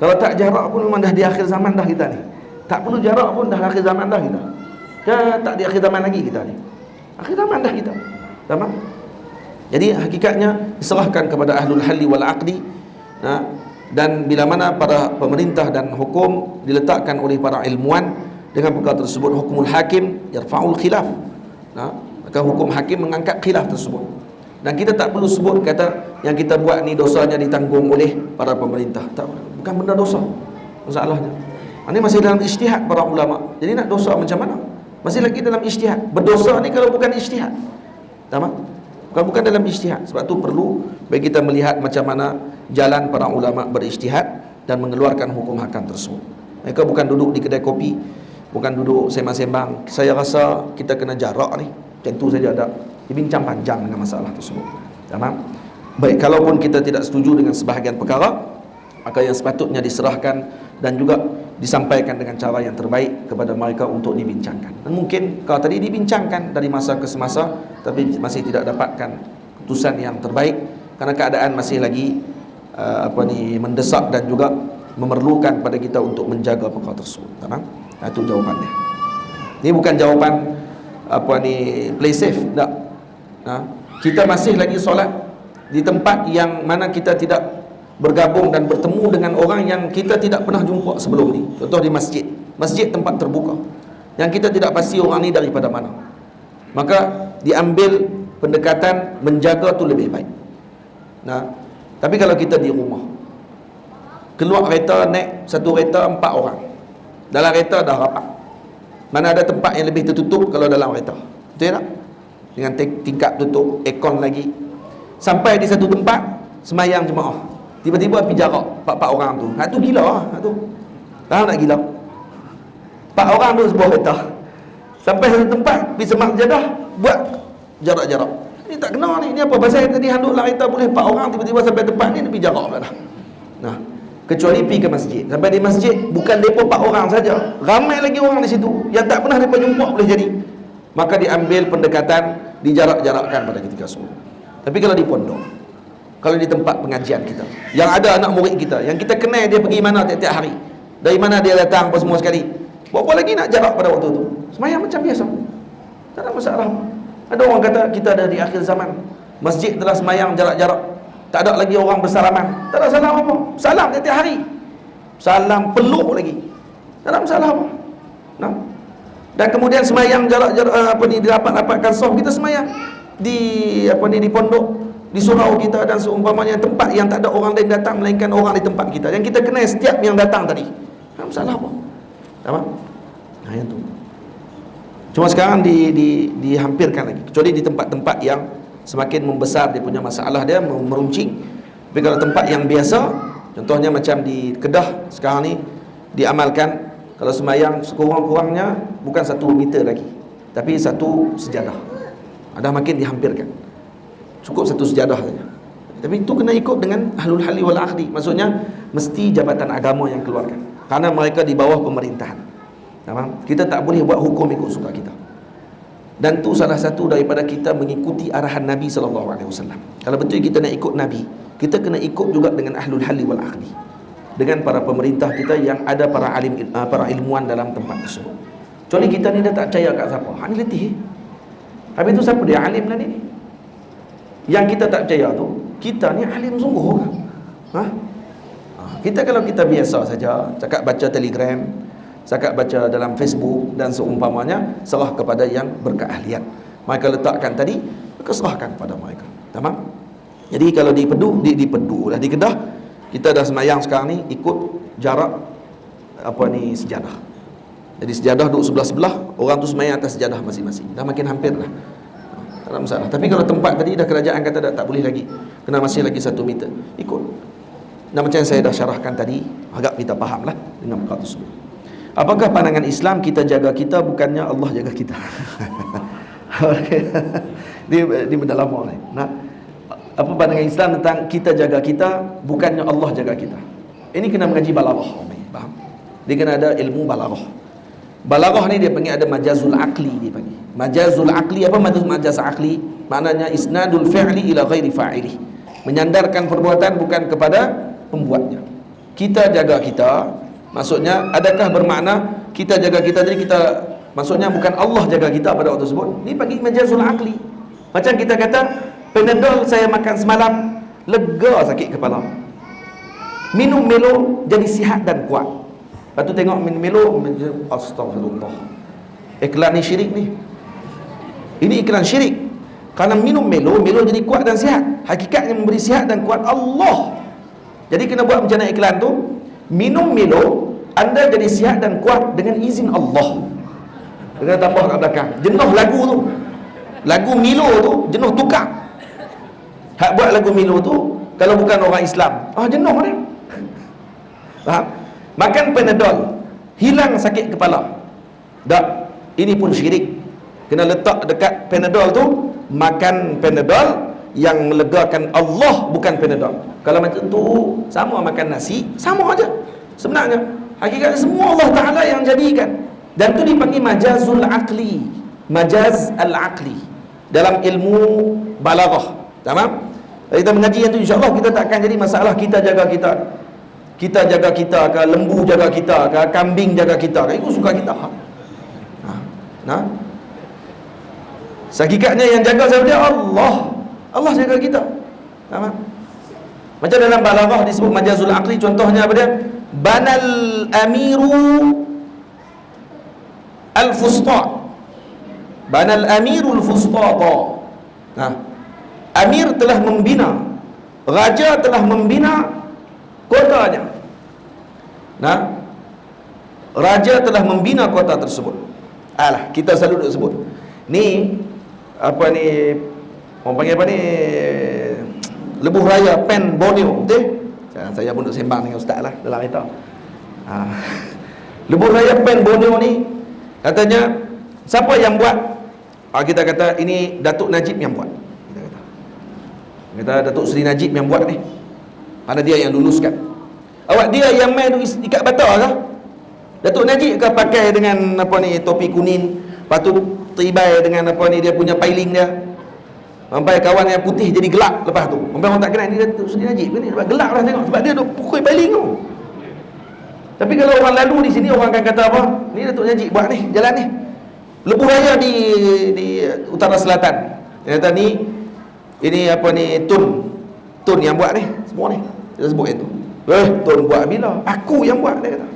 Kalau tak jarak pun memang dah di akhir zaman dah kita ni. Tak perlu jarak pun dah akhir zaman dah kita. Tak di akhir zaman lagi kita ni. Akhir zaman dah kita. Faham? Jadi hakikatnya diserahkan kepada ahlul halli wal aqdi. Dan bila mana para pemerintah dan hukum diletakkan oleh para ilmuwan dengan perkara tersebut, hukumul hakim yarfa'ul khilaf. Maka hukum hakim mengangkat khilaf tersebut. Dan kita tak perlu sebut kata yang kita buat ni dosanya ditanggung oleh para pemerintah. Tak, bukan benda dosa masalahnya. Ini masih dalam ijtihad para ulama. Jadi nak dosa macam mana? Masih lagi dalam ijtihad. Berdosa ni kalau bukan ijtihad. Tamam? Bukan dalam ijtihad. Sebab tu perlu bagi kita melihat macam mana jalan para ulama berijtihad dan mengeluarkan hukum hakam tersebut. Mereka bukan duduk di kedai kopi, bukan duduk sembang-sembang. Saya rasa kita kena jarak ni. Tentu saja ada dibincang panjang dengan masalah tersebut. Tamam? Baik, kalaupun kita tidak setuju dengan sebahagian perkara, maka yang sepatutnya diserahkan dan juga disampaikan dengan cara yang terbaik kepada mereka untuk dibincangkan. Dan mungkin kalau tadi dibincangkan dari masa ke semasa, tapi masih tidak dapatkan keputusan yang terbaik karena keadaan masih lagi mendesak dan juga memerlukan pada kita untuk menjaga perkara tersebut. Tamam? Itu jawapannya. Ini bukan jawapan play safe, tak. Kita masih lagi solat di tempat yang mana kita tidak bergabung dan bertemu dengan orang yang kita tidak pernah jumpa sebelum ni. Contoh di masjid. Masjid tempat terbuka yang kita tidak pasti orang ni daripada mana. Maka diambil pendekatan menjaga tu lebih baik. Tapi kalau kita di rumah, keluar kereta, naik satu kereta 4 orang, dalam kereta dah rapat, mana ada tempat yang lebih tertutup kalau dalam kereta? Betul tak? Dengan tingkap tutup, aircon lagi. Sampai di satu tempat semayang jemaah, tiba-tiba pergi jarak 4 orang tu. Tu gila lah tu. Tahu nak gila? 4 orang tu sebuah kereta, sampai satu tempat pergi semak jadah, buat jarak-jarak. Ni tak kena ni. Ni apa pasal tadi handuk lah kereta boleh 4 orang, tiba-tiba sampai tempat ni pergi jarak pula dah. Kecuali pergi ke masjid. Sampai di masjid bukan depa 4 orang saja, ramai lagi orang di situ yang tak pernah depa jumpa boleh jadi. Maka diambil pendekatan dijarak-jarakkan pada ketika semua. Tapi kalau di pondok, kalau di tempat pengajian kita, yang ada anak murid kita, yang kita kenal dia pergi mana tiap-tiap hari, dari mana dia datang apa semua sekali, berapa lagi nak jarak pada waktu tu? Semayang macam biasa, tak ada masalah. Ada orang kata kita ada di akhir zaman, masjid telah semayang jarak-jarak, tak ada lagi orang bersalaman. Tak ada salam apa, salam tiap-tiap hari, salam peluk lagi, tak ada masalah apa. Dan kemudian semayang dirapat-rapatkan soft, kita semayang di di pondok, di surau kita, dan seumpamanya tempat yang tak ada orang lain datang melainkan orang di tempat kita, yang kita kenal setiap yang datang tadi. Tak masalah apa. Apa? Nah, yang tu. Cuma sekarang dihampirkan lagi, kecuali di tempat-tempat yang semakin membesar dia punya masalah, dia meruncing. Tapi kalau tempat yang biasa, contohnya macam di Kedah sekarang ni diamalkan, kalau semayang sekurang-kurangnya bukan 1 meter lagi, tapi 1 sejadah. Ada makin dihampirkan, cukup 1 sejadah saja. Tapi itu kena ikut dengan ahlul halli wal aqdi, maksudnya mesti jabatan agama yang keluarkan, karena mereka di bawah pemerintahan. Kita tak boleh buat hukum ikut suka kita. Dan tu salah satu daripada kita mengikuti arahan Nabi SAW. Kalau betul kita nak ikut Nabi, kita kena ikut juga dengan ahlul halli wal aqdi, dengan para pemerintah kita yang ada para alim, para ilmuwan dalam tempat tersebut. Kecuali kita ni dah tak percaya kat siapa, ni letih. Habis tu siapa dia alim lah ni? Yang kita tak percaya tu, kita ni alim sungguh kan? Kita kalau kita biasa saja, cakap baca Telegram, cakap baca dalam Facebook dan seumpamanya, serah kepada yang berkeahlian. Mereka letakkan tadi, maka serahkan pada mereka. Tamam? Jadi kalau di Kedah, kita dah semayang sekarang ni ikut jarak sejadah. Jadi sejadah duduk sebelah-sebelah, orang tu semayang atas sejadah masing-masing. Dah makin hampir lah, tak ada masalah. Tapi kalau tempat tadi dah kerajaan kata dah tak boleh lagi, kena masih lagi 1 meter, ikut. Dan macam yang saya dah syarahkan tadi, agak kita faham lah dengan perkara tersebut. Apakah pandangan Islam kita jaga kita, bukannya Allah jaga kita? Dia benda lama ni. Nah, apa pandangan Islam tentang kita jaga kita, bukannya Allah jaga kita? Ini kena mengaji balaghah, faham? Dia kena ada ilmu balaghah. Balaghah ni dia panggil ada majazul aqli, dia panggil. Majazul aqli, apa majaz aqli? Maknanya isnadul fi'li ila ghairi fa'ili. Menyandarkan perbuatan bukan kepada pembuatnya. Kita jaga kita, maksudnya adakah bermakna kita jaga kita jadi kita, maksudnya bukan Allah jaga kita pada waktu tersebut? Ini panggil majazul aqli. Macam kita kata, Panadol saya makan semalam, lega sakit kepala. Minum Melo jadi sihat dan kuat. Lepas tu tengok minum Melo, astagfirullah. Iklan ni syirik ni. Ini iklan syirik. Kerana minum Melo jadi kuat dan sihat. Hakikatnya memberi sihat dan kuat Allah. Jadi kena buat macam mana iklan tu? Minum Melo, anda jadi sihat dan kuat dengan izin Allah. Dengan tambah kat belakang, jenuh lagu tu. Lagu Milo tu jenuh tukar. Hak buat lagu Milo tu kalau bukan orang Islam, jenuh ni. Faham? Makan Panadol, hilang sakit kepala. Tak, ini pun syirik. Kena letak dekat Panadol tu, makan Panadol yang melegakan Allah, bukan Panadol. Kalau macam tu, sama makan nasi, sama aja. Sebenarnya hakikatnya semua Allah Ta'ala yang jadikan. Dan tu dipanggil majazul aqli, majaz al-aqli dalam ilmu balaghah. Tamam? Kita mengaji yang tu, insya-Allah kita tak akan jadi masalah kita jaga kita. Kita jaga kita ke, lembu jaga kita ke, kambing jaga kita ke, itu suka kita. Nah, hakikatnya yang jaga siapa dia? Allah. Allah jaga kita. Tamam? Macam dalam balaghah disebut majazul aqli, contohnya apa dia? Banal amiru al-fusta. Banal amirul fustata. Nah, amir telah membina, raja telah membina kotanya. Nah, raja telah membina kota tersebut. Kita selalu duk sebut ni apa ni, orang panggil apa ni, lebuh raya Pen Borneo, betul? Saya pun duk sembang dengan ustaz lah dalam kereta. Lebuh raya Pen Borneo ni katanya siapa yang buat? Kita kata ini Datuk Najib yang buat. Kita Datuk Seri Najib yang buat ni, kerana dia yang luluskan. Awak dia yang main ikat bata kah? Datuk Najib ke pakai dengan apa ni, topi kuning, lepas tu teribai dengan apa ni, dia punya pailing dia, sampai kawan yang putih jadi gelap. Lepas tu sampai orang tak kenal ni Datuk Seri Najib ni, sebab gelap lah tengok, sebab dia duk pukul pailing tu. Tapi kalau orang lalu di sini, orang akan kata apa? Ni Datuk Najib buat ni, jalan ni. Lebuh raya di utara selatan. Dia kata ni, ini apa ni, Tun yang buat ni, semua ni. Dia sebut itu. Tun buat bila? Aku yang buat, dia kata.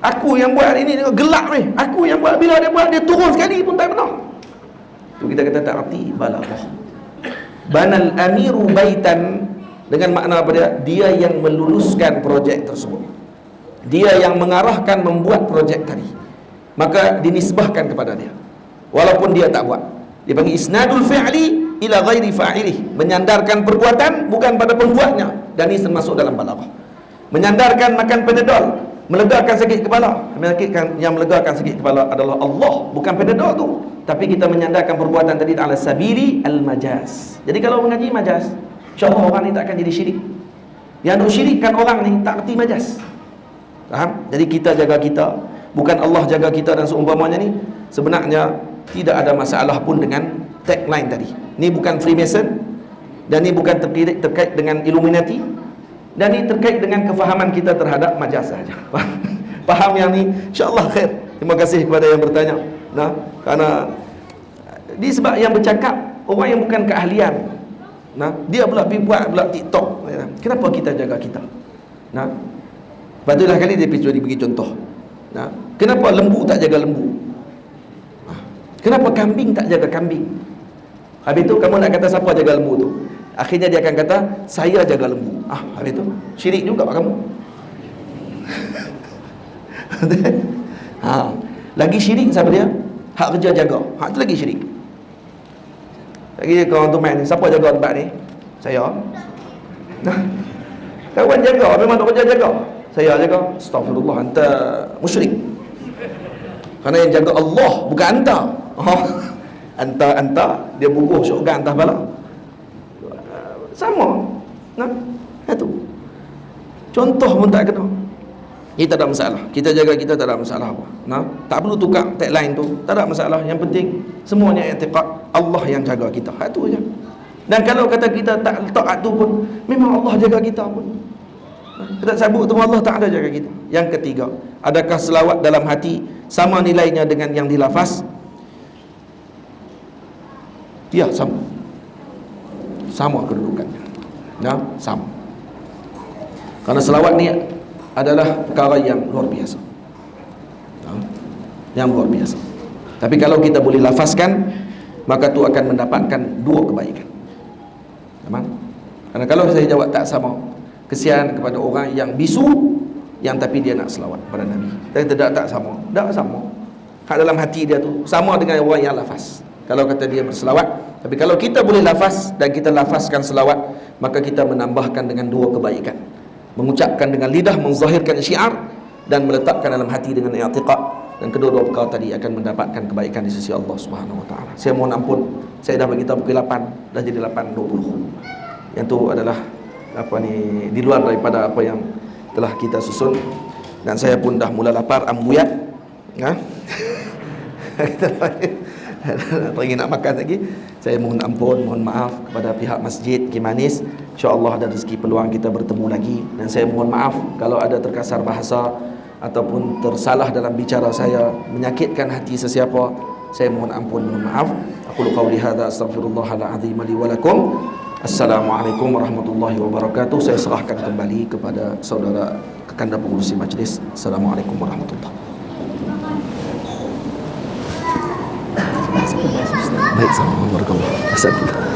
Aku yang buat ini gelap ni. Aku yang buat, bila dia buat dia turun sekali pun tak benar. Tu kita kata ta'ti balaghah. Banal amiru baitan, dengan makna apa dia? Dia yang meluluskan projek tersebut. Dia yang mengarahkan membuat projek tadi. Maka dinisbahkan kepada dia. Walaupun dia tak buat. Dia panggil isnadul fi'li ila ghairi fa'ilih. Menyandarkan perbuatan bukan pada pembuatnya. Dan ini termasuk dalam balaghah. Menyandarkan makan Panadol, melegakan sakit kepala. Yang melegakan sakit kepala adalah Allah, bukan Panadol tu. Tapi kita menyandarkan perbuatan tadi ala sabili al-majaz. Jadi kalau mengaji majaz, insya-Allah orang ni tak akan jadi syirik. Yang nak syirikkan orang ni tak erti majaz. Faham? Jadi kita jaga kita, bukan Allah jaga kita dan seumpamanya ni. Sebenarnya tidak ada masalah pun dengan tagline tadi. Ni bukan Freemason, dan ni bukan terkait dengan Illuminati, dan ni terkait dengan kefahaman kita terhadap majaz saja. Faham yang ni? InsyaAllah khair. Terima kasih kepada yang bertanya. Nah, karena di sebab yang bercakap orang yang bukan keahlian. Nah, dia pula pergi buat pula TikTok. Kenapa kita jaga kita? Nah, patutlah kali dia bagi contoh. Nah, kenapa lembu tak jaga lembu? Kenapa kambing tak jaga kambing? Habis tu kamu nak kata siapa jaga lembu tu? Akhirnya dia akan kata saya jaga lembu. Habis tu syirik juga pak kamu. Lagi syirik siapa dia? Hak kerja jaga. Hak tu lagi syirik. Lagi kawan tu main ni, siapa jaga tempat ni? Saya. Nah, kawan jaga, memang tak kerja jaga. Saya jaga. Astagfirullah, anta musyrik. Kerana yang jaga Allah, bukan anta. Anta dia bubuh syurga antah bala. Sama. Nah, itu. Contoh pun tak kena. Ini tak ada masalah. Kita jaga kita tak ada masalah apa. Nah, tak perlu tukar tagline tu. Tak ada masalah. Yang penting semuanya i'tiqad Allah yang jaga kita. Itu aja. Dan kalau kata kita tak taat tu pun, memang Allah jaga kita pun. Kita sabut tu Allah tak ada jaga kita. Yang ketiga, adakah selawat dalam hati sama nilainya dengan yang dilafaz? Ya, sama. Sama kedudukannya. Nah, sama. Karena selawat ni adalah perkara yang luar biasa. Yang luar biasa. Tapi kalau kita boleh lafazkan, maka tu akan mendapatkan dua kebaikan. Memang. Karena kalau saya jawab tak sama, kesian kepada orang yang bisu, yang tapi dia nak selawat pada Nabi. Tapi tidak tak sama. Tak sama. Hak dalam hati dia tu sama dengan orang yang lafaz. Kalau kata dia berselawat, tapi kalau kita boleh lafaz dan kita lafazkan selawat, maka kita menambahkan dengan dua kebaikan. Mengucapkan dengan lidah, menzahirkan syiar, dan meletakkan dalam hati dengan i'tiqad, dan kedua-dua perkara tadi akan mendapatkan kebaikan di sisi Allah Subhanahu wa taala. Saya mohon ampun, saya dah bagi tahu pukul 8, dah jadi 8.20. Yang tu adalah di luar daripada apa yang telah kita susun, dan saya pun dah mula lapar ambuyat. Lagi nak makan lagi. Saya mohon ampun, mohon maaf kepada pihak masjid Kimanis. InsyaAllah ada rezeki peluang kita bertemu lagi. Dan saya mohon maaf kalau ada terkasar bahasa ataupun tersalah dalam bicara saya, menyakitkan hati sesiapa. Saya mohon ampun, mohon maaf. Aku qauli hadza astaghfirullahal azim li wa lakum. Assalamualaikum warahmatullahi wabarakatuh. Saya serahkan kembali kepada saudara Kekanda Pengurusi Majlis. Assalamualaikum warahmatullahi wabarakatuh. Baik, assalamualaikum warahmatullahi wabarakatuh.